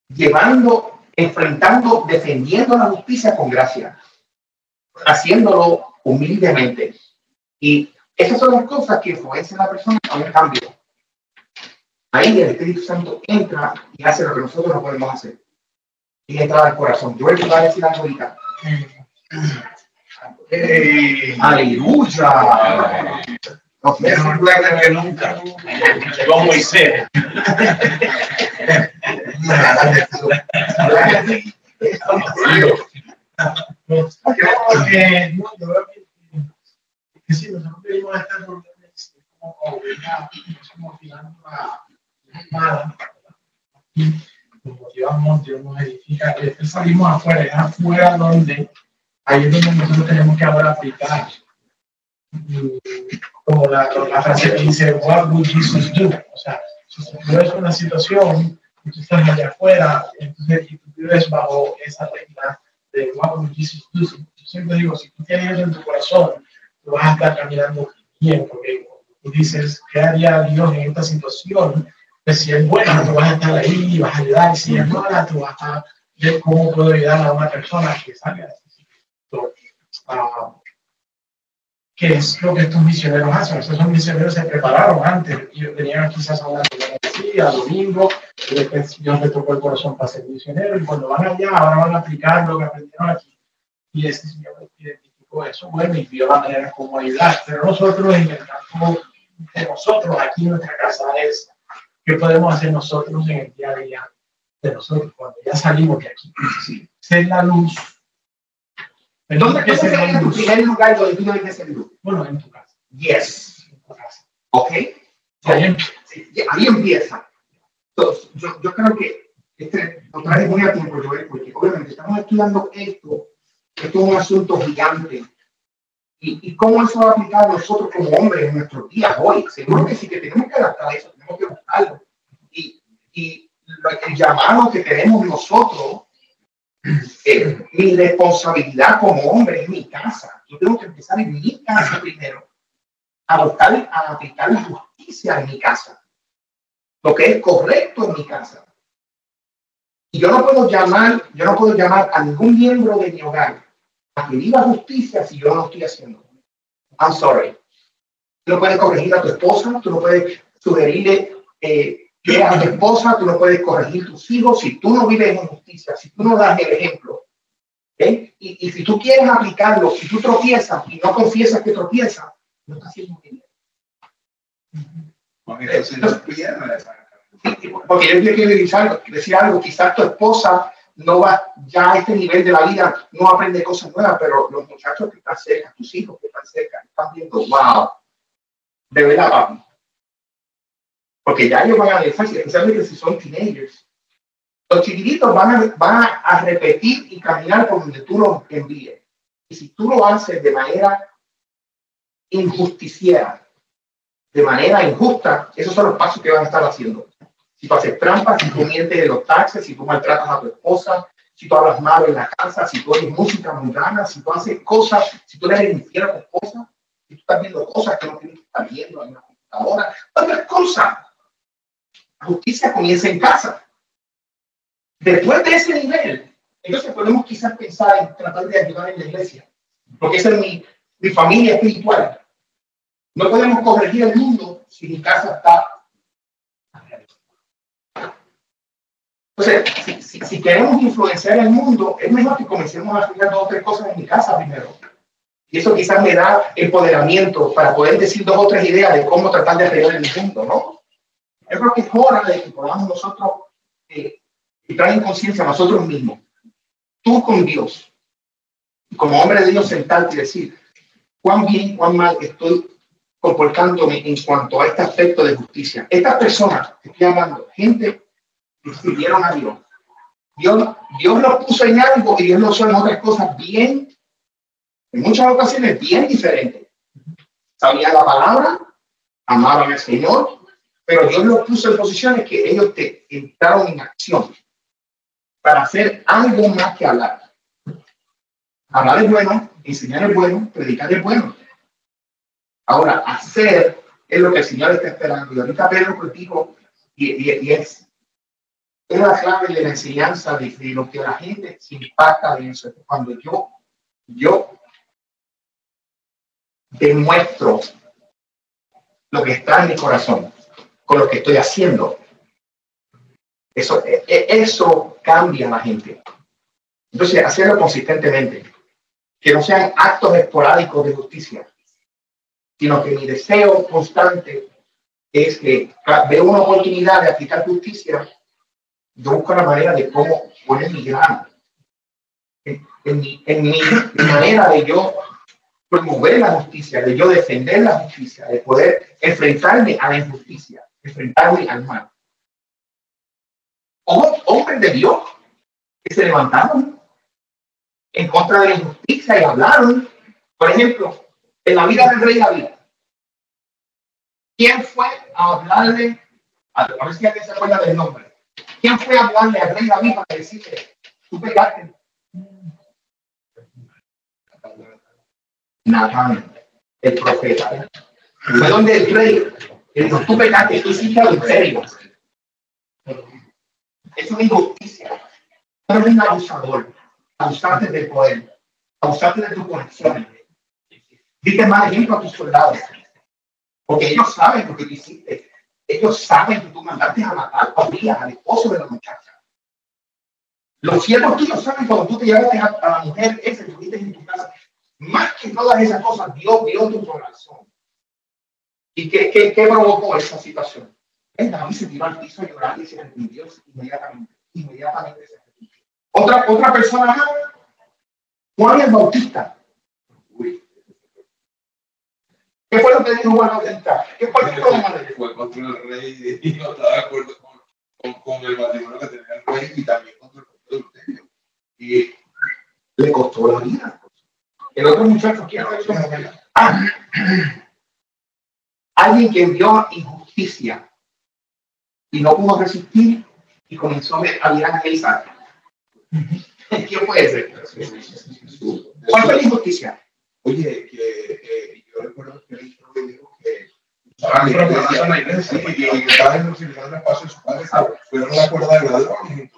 llevando, enfrentando, defendiendo la justicia con gracia, haciéndolo humildemente. Y esas son las cosas que influencian a la persona a un cambio. Ahí el Espíritu Santo entra y hace lo que nosotros no podemos hacer. Y entra al corazón. Yo voy a decir algo ahorita. ¡Aleluya! Mejor luego que nunca. Llegó Moisés. Que sí, nosotros venimos a estar como motivando la armada, nos motivamos, Dios nos edifica, y después salimos afuera, es afuera donde, ahí es donde nosotros tenemos que ahora aplicar, como la frase que dice, what would Jesus do? O sea, si tú ves una situación, y tú estás allá afuera, entonces y tú vives bajo esa regla de what would Jesus do? Yo siempre digo, si tú tienes eso en tu corazón, tú vas a estar caminando bien, porque tú dices, ¿qué haría Dios en esta situación? Pues si es buena, tú vas a estar ahí y vas a ayudar, y si es mala, tú vas a ver cómo puedo ayudar a una persona que salga de esta situación. ¿Qué es lo que estos misioneros hacen? Estos misioneros se prepararon antes, y venían quizás a una a domingo, y después Dios le tocó el corazón para ser misionero, y cuando van allá, ahora van a aplicar lo que aprendieron aquí. Y este Señor identificó eso, bueno, y vio la manera como ayudar. Pero nosotros, en el campo de nosotros, aquí en nuestra casa, es qué podemos hacer nosotros en el día a día de nosotros, cuando ya salimos de aquí. Ser la luz. ¿Dónde es el primer lugar donde tú debes ser luz? Bueno, en tu casa. Yes. En tu casa. Ok. Ahí empieza. Entonces, yo creo que lo traje muy a tiempo, Joel, porque obviamente estamos estudiando esto es un asunto gigante. ¿Y cómo eso va a aplicar a nosotros como hombres en nuestros días hoy? Seguro que sí, que tenemos que adaptar eso, tenemos que buscarlo. Y el llamado que tenemos nosotros, mi responsabilidad como hombre es mi casa. Yo tengo que empezar en mi casa primero, a buscar, a aplicar la justicia en mi casa, lo que es correcto en mi casa. Y yo no puedo llamar a ningún miembro de mi hogar a que viva justicia si yo no lo estoy haciendo. I'm sorry. Tú no puedes corregir a tu esposa, tú no puedes sugerirle que a tu esposa, tú no puedes corregir a tus hijos si tú no vives en justicia, si tú no das el ejemplo. ¿Okay? Y si tú quieres aplicarlo, si tú tropiezas y no confiesas que tropiezas, no estás haciendo bien. Porque yo quiero decir algo, quizás tu esposa no va ya a este nivel de la vida, no aprende cosas nuevas, pero los muchachos que están cerca, tus hijos que están cerca, están viendo, wow, de verdad, papi. Porque ya ellos van a decir, especialmente si son teenagers, los chiquititos van a repetir y caminar por donde tú los envíes. Y si tú lo haces de manera injusticiera, de manera injusta, esos son los pasos que van a estar haciendo. Si tú haces trampas, si tú mientes en los taxes, si tú maltratas a tu esposa, si tú hablas mal en la casa, si tú oyes música mundana, si tú haces cosas, si tú le eres infiel a tu esposa, si tú estás viendo cosas que no tienes que estar viendo en la computadora, otras cosas. La justicia comienza en casa. Después de ese nivel, entonces podemos quizás pensar en tratar de ayudar en la iglesia, porque esa es mi familia espiritual. No podemos corregir el mundo si mi casa está. Entonces, si queremos influenciar el mundo, es mejor que comencemos a hacer 2 o 3 cosas en mi casa primero. Y eso quizás me da empoderamiento para poder decir 2 o 3 ideas de cómo tratar de arreglar el mundo, ¿no? Yo creo que es hora de que podamos nosotros entrar en conciencia nosotros mismos. Tú con Dios, como hombre de Dios, sentarte y decir cuán bien, cuán mal estoy comportándome en cuanto a este aspecto de justicia. Estas personas que estoy hablando, gente que sirvieron a Dios, Dios lo puso en algo y Dios lo usó en otras cosas bien, en muchas ocasiones bien diferentes. Sabían la palabra, amaban al Señor, pero Dios los puso en posiciones que ellos te entraron en acción para hacer algo más que hablar. Hablar es bueno, enseñar es bueno, predicar es bueno. Ahora, hacer es lo que el Señor está esperando. Y ahorita Pedro contigo, y es la clave de la enseñanza de lo que la gente se impacta de eso. Cuando yo demuestro lo que está en mi corazón con lo que estoy haciendo, eso cambia a la gente. Entonces, hacerlo consistentemente, que no sean actos esporádicos de justicia, sino que mi deseo constante es que veo una oportunidad de aplicar justicia, yo busco la manera de cómo poner mi grano en mi manera de yo promover la justicia, de yo defender la justicia, de poder enfrentarme a la injusticia, enfrentarme al mal. Hombres de Dios que se levantaron en contra de la injusticia y hablaron. Por ejemplo, en la vida del rey David, ¿quién fue a hablarle? A ver si alguien se acuerda del nombre. ¿Quién fue a hablarle al rey David para decirle, tú pecaste? Natán, el profeta. Fue donde el rey le dijo, tú pecaste, tú hiciste adulterio. Es una injusticia. Tú eres un abusador. Abusaste del poder. Abusaste de tu conexión. Diste mal ejemplo a tus soldados. Porque ellos saben lo que tú hiciste. Ellos saben que tú mandaste a matar a Urias, al esposo de la muchacha. Los siervos tuyos saben cuando tú te llevaste a la mujer esa que tuviste en tu casa. Más que todas esas cosas, Dios vio tu corazón. ¿Y qué provocó esa situación? David se tiró al piso a llorar y se arrepintió inmediatamente se arrepintió. Otra persona más, Juan el Bautista. ¿Qué fue lo que dijo Juan Bautista? ¿Qué fue el problema de él? Fue contra el rey y no estaba de acuerdo con el matrimonio que tenía el rey y también contra el adulterio. Y le costó la vida. El otro muchacho, ¿quién fue? Alguien que vio injusticia y no pudo resistir y comenzó a mirar a Isaac. ¿Quién fue ese? ¿Cuál fue la injusticia? Oye, que yo recuerdo que el hijo dijo que estaban en la iglesia y estaban utilizando el espacio de su padre, fueron a la cuerda de ladrones.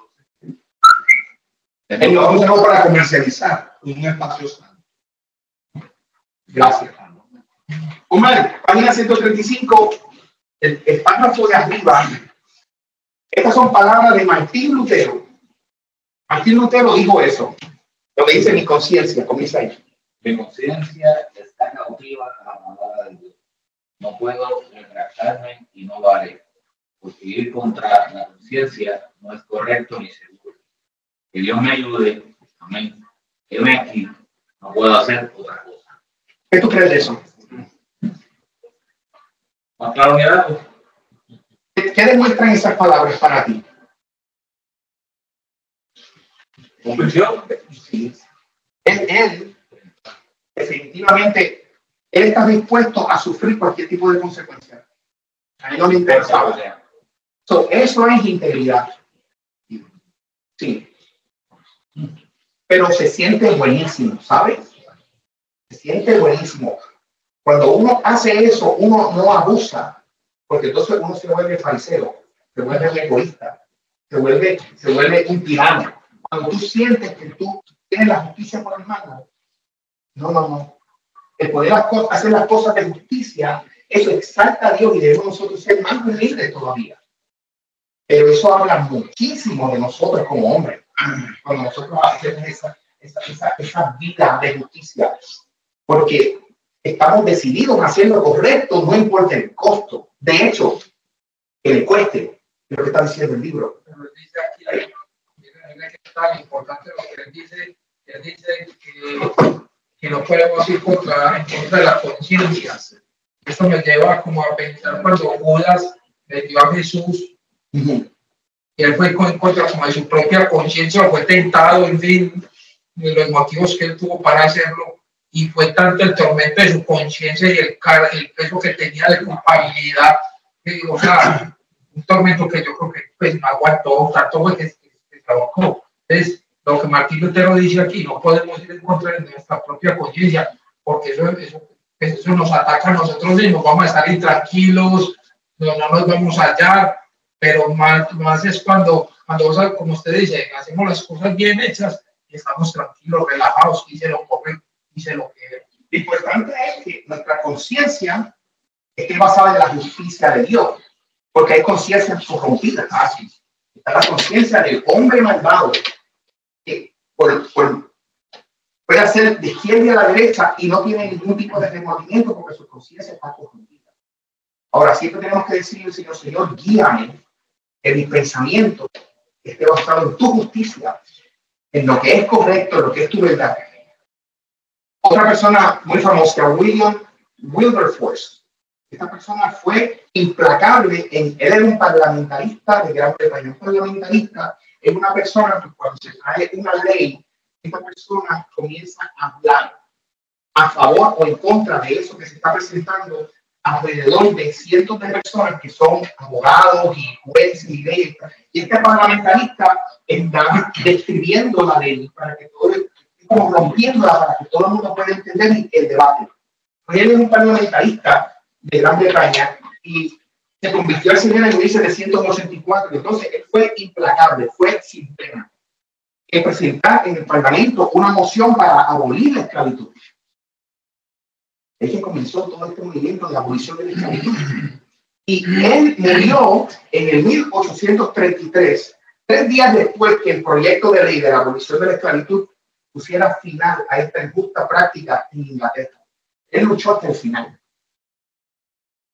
Entonces, lo usamos para comercializar un espacio sano. Gracias. Omar, página 135, el párrafo de arriba. Estas son palabras de Martín Lutero. Martín Lutero dijo eso. Lo que dice mi conciencia, comienza ahí. Mi conciencia está cautiva a la palabra de Dios. No puedo retractarme y no lo haré, porque ir contra la conciencia no es correcto ni seguro. Que Dios me ayude. Amén. Heme aquí. No puedo hacer otra cosa. ¿Qué tú crees de eso? Más claro que algo. ¿Qué demuestran esas palabras para ti? ¿Convicción? Sí. Él definitivamente, él está dispuesto a sufrir cualquier tipo de consecuencia. A él no le interesaba. Eso es integridad. Sí. Pero se siente buenísimo, ¿sabes? Se siente buenísimo. Cuando uno hace eso, uno no abusa, porque entonces uno se vuelve fariseo, se vuelve egoísta, se vuelve un tirano. Cuando tú sientes que tú tienes la justicia por el mano, no. El poder hacer las cosas de justicia, eso exalta a Dios y debemos nosotros ser más humildes todavía. Pero eso habla muchísimo de nosotros como hombres. Cuando nosotros hacemos esa vida de justicia, porque estamos decididos a hacer lo correcto, no importa el costo. De hecho, que le cueste, es lo que está diciendo el libro. Pero dice aquí, que es tan importante lo que él dice que no podemos ir en contra de la conciencia. Eso me lleva como a pensar cuando Judas le dio a Jesús, que y él fue en contra como de su propia conciencia, fue tentado, en fin, de los motivos que él tuvo para hacerlo, y fue tanto el tormento de su conciencia y el peso que tenía de culpabilidad, o sea, un tormento que yo creo que pues no aguantó, tanto fue que se trabajó. Entonces, lo que Martín Lutero dice aquí, no podemos ir en contra de nuestra propia conciencia, porque eso nos ataca a nosotros y nos vamos a estar intranquilos, no nos vamos a hallar, pero más es cuando, como usted dice, hacemos las cosas bien hechas y estamos tranquilos, relajados, y se lo correcto, y se lo que Lo importante es que nuestra conciencia esté basada en la justicia de Dios, porque hay conciencias corrompidas. Así está la conciencia del hombre malvado, que puede hacer de izquierda a la derecha y no tiene ningún tipo de remordimiento porque su conciencia está corrompida. Ahora, siempre tenemos que decirle, Señor, guíame en mi pensamiento, que esté basado en tu justicia, en lo que es correcto, en lo que es tu verdad. Otra persona muy famosa, William Wilberforce. Esta persona fue implacable. Él era un parlamentarista de Gran Bretaña. Un parlamentarista es una persona que cuando se trae una ley, esta persona comienza a hablar a favor o en contra de eso que se está presentando alrededor de cientos de personas que son abogados y jueces y leyes. Y este parlamentarista está describiendo la ley para que todo, como rompiéndola para que todo el mundo pueda entender el debate. Él es un parlamentarista de Gran Bretaña y se convirtió al Señor en 1784. Entonces él fue implacable, fue sin pena en presentar en el Parlamento una moción para abolir la esclavitud. Es que comenzó todo este movimiento de abolición de la esclavitud. Y él murió en el 1833, 3 días después que el proyecto de ley de la abolición de la esclavitud pusiera final a esta injusta práctica en Inglaterra. Él luchó hasta el final.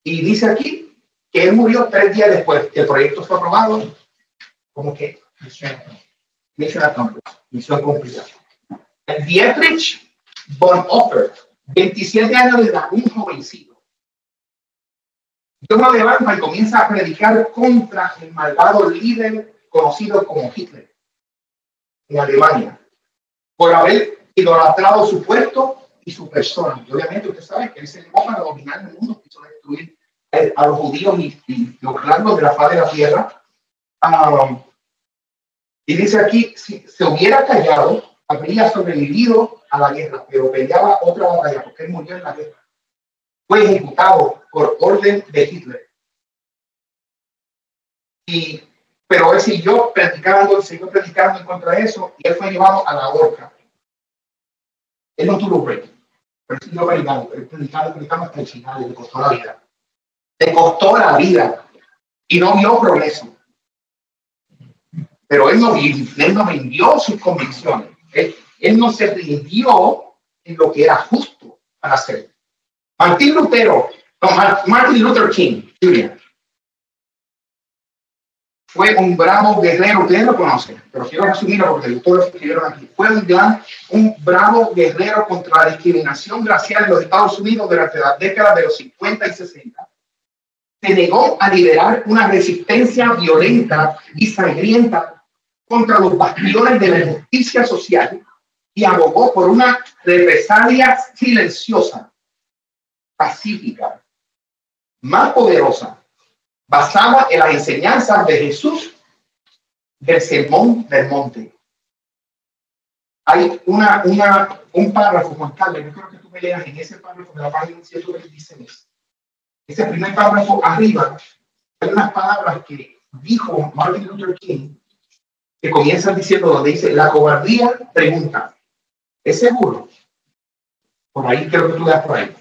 Y dice aquí que él murió 3 días después que el proyecto fue aprobado, como que misión cumplida. El Dietrich Bonhoeffer, 27 años de edad, un jovencito, toma levanta y comienza a predicar contra el malvado líder conocido como Hitler en Alemania, por haber idolatrado su puesto y su persona. Y obviamente usted sabe que él se llevó para dominar el mundo, quiso destruir a los judíos y los blancos de la faz de la tierra. Y dice aquí, si se hubiera callado, habría sobrevivido a la guerra, pero peleaba otra batalla porque él murió en la guerra. Fue ejecutado por orden de Hitler. Pero él siguió predicando en contra de eso y él fue llevado a la horca. Él no tuvo break, pero siguió predicando hasta el final, le costó la vida. Le costó la vida y no vio progreso. Pero él no vendió sus convicciones. Él no se rindió en lo que era justo para hacer. Martin Luther King Jr. fue un bravo guerrero. Ustedes lo conocen, pero quiero resumirlo porque todos lo escribieron aquí. Fue un bravo guerrero contra la discriminación racial en los Estados Unidos durante las décadas de los 50 y 60. Se negó a liderar una resistencia violenta y sangrienta contra los bastiones de la justicia social y abogó por una represalia silenciosa, pacífica, más poderosa, basada en las enseñanzas de Jesús del Sermón del Monte. Hay un párrafo, Juan Carlos, yo creo que tú me leas en ese párrafo de la página 126. Ese primer párrafo arriba, hay unas palabras que dijo Martin Luther King que comienzan diciendo, donde dice, la cobardía pregunta, ¿es seguro? Por ahí creo que tú das por ahí.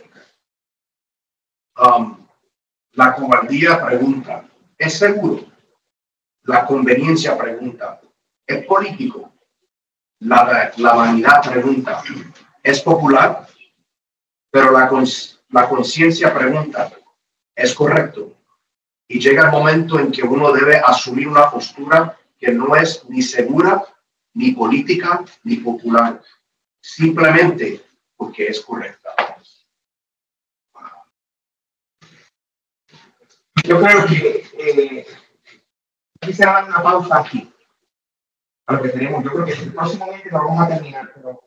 La cobardía pregunta, ¿es seguro? La conveniencia pregunta, ¿es político? La vanidad pregunta, ¿es popular? Pero la conciencia pregunta, ¿es correcto? Y llega el momento en que uno debe asumir una postura que no es ni segura, ni política, ni popular, simplemente porque es correcta. Yo creo que quisiera dar una pausa aquí. A lo que tenemos, yo creo que el próximo mes lo vamos a terminar, pero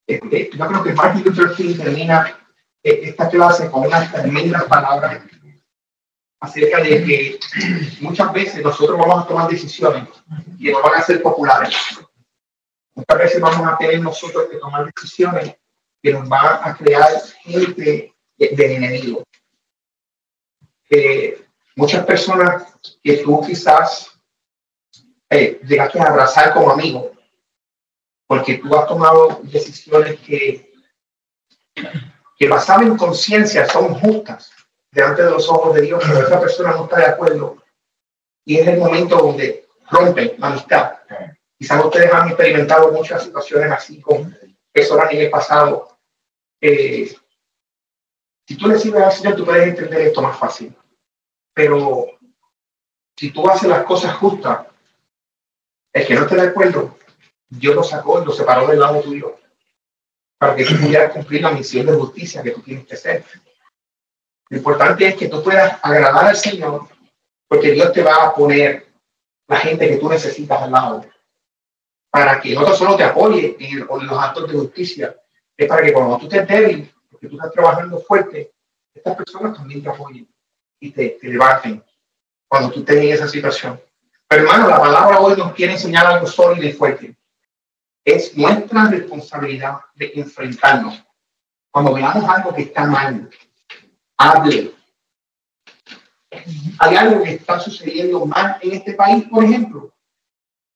yo creo que Martin Luther King termina esta clase con unas tremendas palabras acerca de que muchas veces nosotros vamos a tomar decisiones que no van a ser populares. Muchas veces vamos a tener nosotros que tomar decisiones que nos van a crear gente de enemigos. Muchas personas que tú quizás llegaste a abrazar como amigo, porque tú has tomado decisiones que basadas en conciencia son justas delante de los ojos de Dios, pero esa persona no está de acuerdo y es el momento donde rompe la amistad. Quizás ustedes han experimentado muchas situaciones así con personas en el pasado. Si tú le sirves al Señor, tú puedes entender esto más fácil, pero si tú haces las cosas justas, el que no esté de acuerdo, Dios lo sacó y lo separó del lado tuyo para que tú pudieras cumplir la misión de justicia que tú tienes que hacer. Lo importante es que tú puedas agradar al Señor, porque Dios te va a poner la gente que tú necesitas al lado, para que no solo te apoye en los actos de justicia, es para que cuando tú estés débil, porque tú estás trabajando fuerte, estas personas también te apoyen y te levanten cuando tú estés en esa situación. Pero hermano, la palabra hoy nos quiere enseñar algo sólido y fuerte. Es nuestra responsabilidad de enfrentarnos. Cuando veamos algo que está mal, hable. Hay algo que está sucediendo mal en este país, por ejemplo.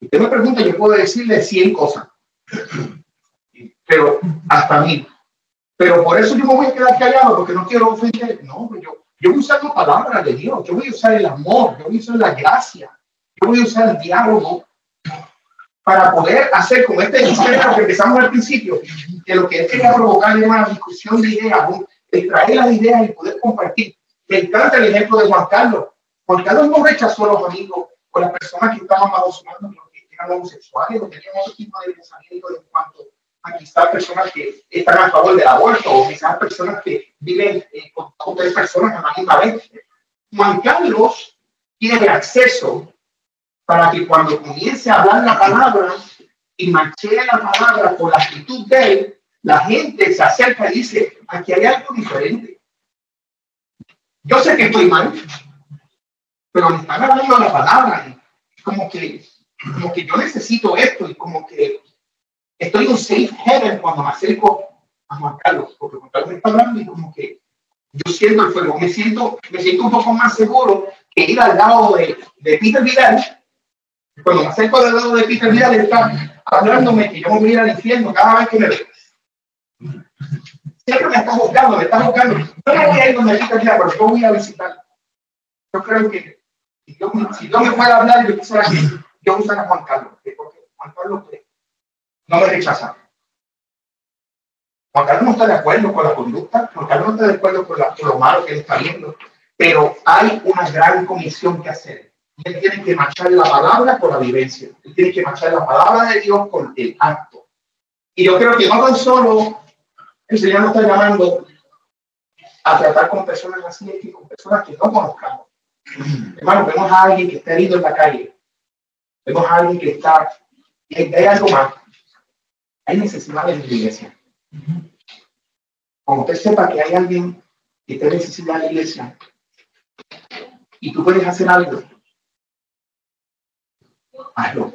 Usted me pregunta, yo puedo decirle 100 cosas, pero hasta 1000. Pero por eso yo me voy a quedar callado, porque no quiero ofender. No, yo voy a usar la palabra de Dios, yo voy a usar el amor, yo voy a usar la gracia, yo voy a usar el diálogo para poder hacer con este discurso que empezamos al principio, que lo que él quería provocar era una discusión de ideas, extraer las ideas y poder compartir. Me encanta el ejemplo de Juan Carlos. Juan Carlos no rechazó a los amigos o las personas que estaban bajo su mando porque eran homosexuales o tenían otro tipo de pensamiento en cuanto a quizás personas que están a favor del aborto o quizás personas que viven con otras personas a la misma vez. Juan Carlos tiene acceso para que cuando comience a hablar la palabra y machea la palabra por la actitud de él, la gente se acerca y dice, aquí hay algo diferente. Yo sé que estoy mal, pero me están hablando la palabra y como que yo necesito esto y como que estoy en un safe haven cuando me acerco a Juan Carlos, porque Juan Carlos me está hablando y como que yo siento el fuego, me siento un poco más seguro que ir al lado de Peter Vidal. Cuando me acerco del lado de Peter Vidal, él está hablándome que yo me voy a ir al infierno cada vez que me ve. Siempre me está juzgando. Yo no voy a ir donde Peter Vidal, pero yo voy a visitar. Yo creo que si yo me fuera a hablar, yo quisiera que yo usara a Juan Carlos, porque Juan Carlos no me rechaza. Juan Carlos no está de acuerdo con la conducta, Juan Carlos no está de acuerdo con lo malo que él está viendo, pero hay una gran comisión que hacer. Él tiene que marchar la palabra con la vivencia. Él tiene que marchar la palabra de Dios con el acto. Y yo creo que no tan solo el Señor nos está llamando a tratar con personas así, que con personas que no conozcamos. Hermano, vemos a alguien que está herido en la calle. Vemos a alguien que está... Y hay algo más. Hay necesidades en la iglesia. Cuando usted sepa que hay alguien que está en necesidad en la iglesia y tú puedes hacer algo, hazlo.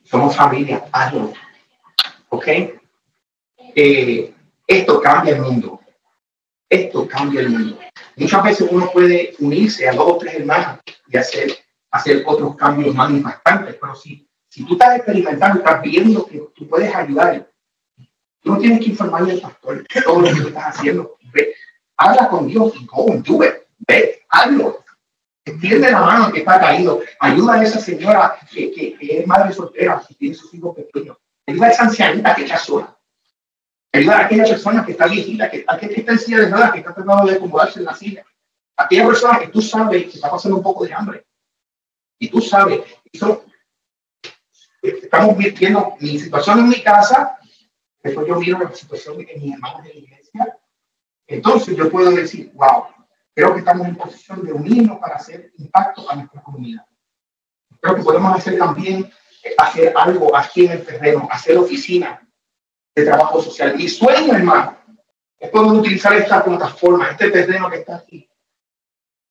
Somos familia, hazlo. ¿Ok? Esto cambia el mundo. Esto cambia el mundo. Muchas veces uno puede unirse a 2 o 3 hermanos y hacer otros cambios más impactantes, pero si tú estás experimentando, estás viendo que tú puedes ayudar, tú no tienes que informarle al pastor de todo lo que tú estás haciendo. Ve, habla con Dios y go and do it. Ve, hazlo. Extiende la mano que está caído. Ayuda a esa señora que es madre soltera y tiene sus hijos pequeños. Ayuda a esa ancianita que está sola. Ayuda a aquella persona que está viejita, aquella que está en silla de ruedas, que está tratando de acomodarse en la silla. Aquella persona que tú sabes que está pasando un poco de hambre. Y tú sabes, estamos viendo mi situación en mi casa, después yo miro la situación de mis hermanos de la iglesia. Entonces yo puedo decir, wow, creo que estamos en posición de unirnos para hacer impacto a nuestra comunidad. Creo que podemos hacer también, hacer algo aquí en el terreno, hacer oficina de trabajo social. Mi sueño, hermano, es poder utilizar esta plataforma, este terreno que está aquí,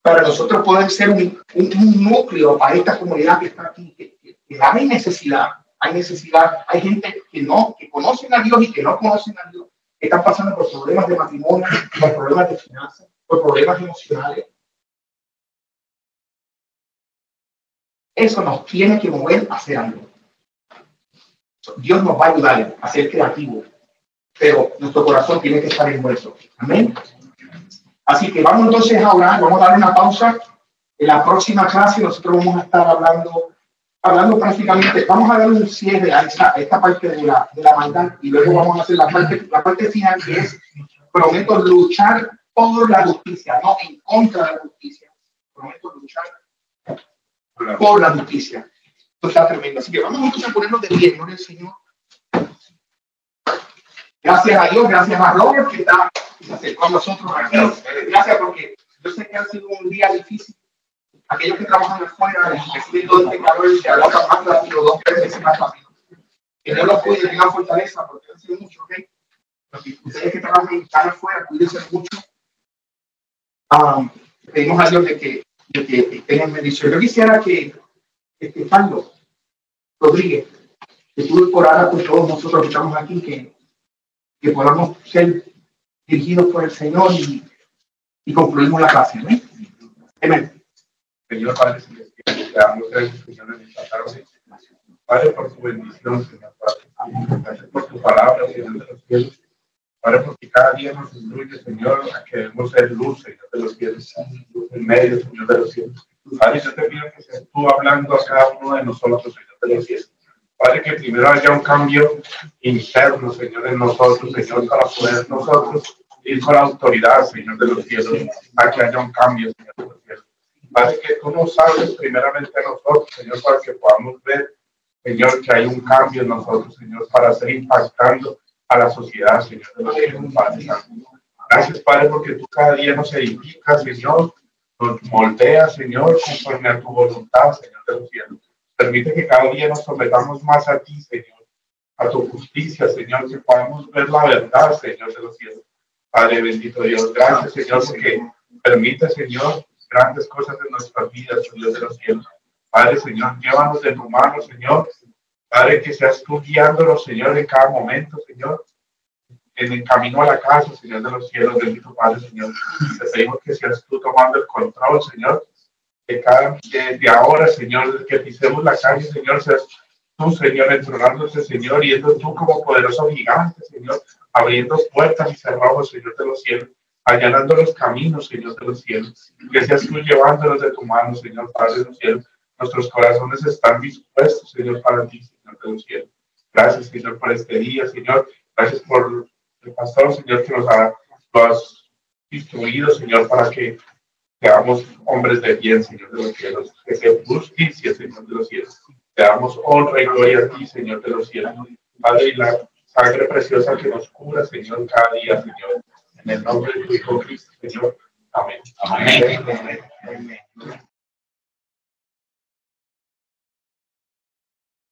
para nosotros poder ser un núcleo para esta comunidad que está aquí, que hay necesidad, hay gente que conocen a Dios y que no conocen a Dios, que están pasando por problemas de matrimonio, por problemas de finanzas, por problemas emocionales. Eso nos tiene que mover a hacer algo. Dios nos va a ayudar a ser creativos, pero nuestro corazón tiene que estar envuelto. Amén. Así que vamos entonces a orar, vamos a dar una pausa. En la próxima clase nosotros vamos a estar hablando prácticamente, vamos a dar un cierre a esta parte de la maldad y luego vamos a hacer la parte final, que es, prometo luchar por la justicia, no en contra de la justicia. Prometo luchar por la justicia. Esto está tremendo. Así que vamos entonces a ponernos de pie, gloria al Señor. Gracias a Dios, gracias a Robert que está con nosotros aquí. Gracias porque yo sé que ha sido un día difícil. Aquellos que trabajan afuera, recibiendo este calor, se agotan más rápido, 2 veces más rápido. Que Dios los cuide, tengan fortaleza, porque ha sido mucho, ¿ok? Ustedes que trabajan afuera, cuídense mucho. Pedimos a Dios de que tengan bendición. Yo quisiera que Carlos Rodríguez, que tú oraras por todos nosotros que estamos aquí, que podamos ser dirigidos por el Señor y concluimos la clase. ¿Sí? Amén. Señor Padre Celestial, te damos gracias, Señor, en esta tarde. Padre, por tu bendición, Señor Padre. Gracias por tu palabra, Señor de los cielos. Padre, porque cada día nos instruye, Señor, a que debemos ser luz, Señor de los cielos, luz en medio, Señor de los cielos. Padre, yo te pido que seas tú hablando a cada uno de nosotros, Señor de los cielos. Padre, que primero haya un cambio interno, Señor, en nosotros, Señor, para poder nosotros ir con la autoridad, Señor de los cielos, a que haya un cambio, Señor de los cielos. Padre, que tú nos hables primeramente a nosotros, Señor, para que podamos ver, Señor, que hay un cambio en nosotros, Señor, para seguir impactando a la sociedad, Señor de los cielos, Padre Santo. Gracias, Padre, porque tú cada día nos edificas, Señor, nos moldeas, Señor, conforme a tu voluntad, Señor de los cielos. Permite que cada día nos sometamos más a ti, Señor, a tu justicia, Señor, que podamos ver la verdad, Señor de los cielos. Padre bendito Dios, gracias, Señor, porque permite, Señor, grandes cosas en nuestras vidas, Dios de los cielos. Padre, Señor, llévanos de tu mano, Señor. Padre, que seas tú guiándonos, Señor, en cada momento, Señor. En el camino a la casa, Señor de los cielos, bendito Padre, Señor. Te pedimos que seas tú tomando el control, Señor. De ahora, Señor, que pisemos la calle, Señor, seas tú, Señor, entronándote, Señor, yendo tú como poderoso gigante, Señor, abriendo puertas y cerrojos, Señor de los cielos. Allanando los caminos, Señor de los cielos, que seas tú llevándonos de tu mano, Señor Padre de los cielos. Nuestros corazones están dispuestos, Señor, para ti, Señor de los cielos. Gracias, Señor, por este día, Señor. Gracias por el pastor, Señor, que nos ha instruido, Señor, para que seamos hombres de bien, Señor de los cielos. Que sea justicia, Señor de los cielos. Te damos honra y gloria a ti, Señor de los cielos. Padre, y la sangre preciosa que nos cura, Señor, cada día, Señor. En el nombre de tu Hijo Cristo, Señor. Amén. Amén. Amén. Amén.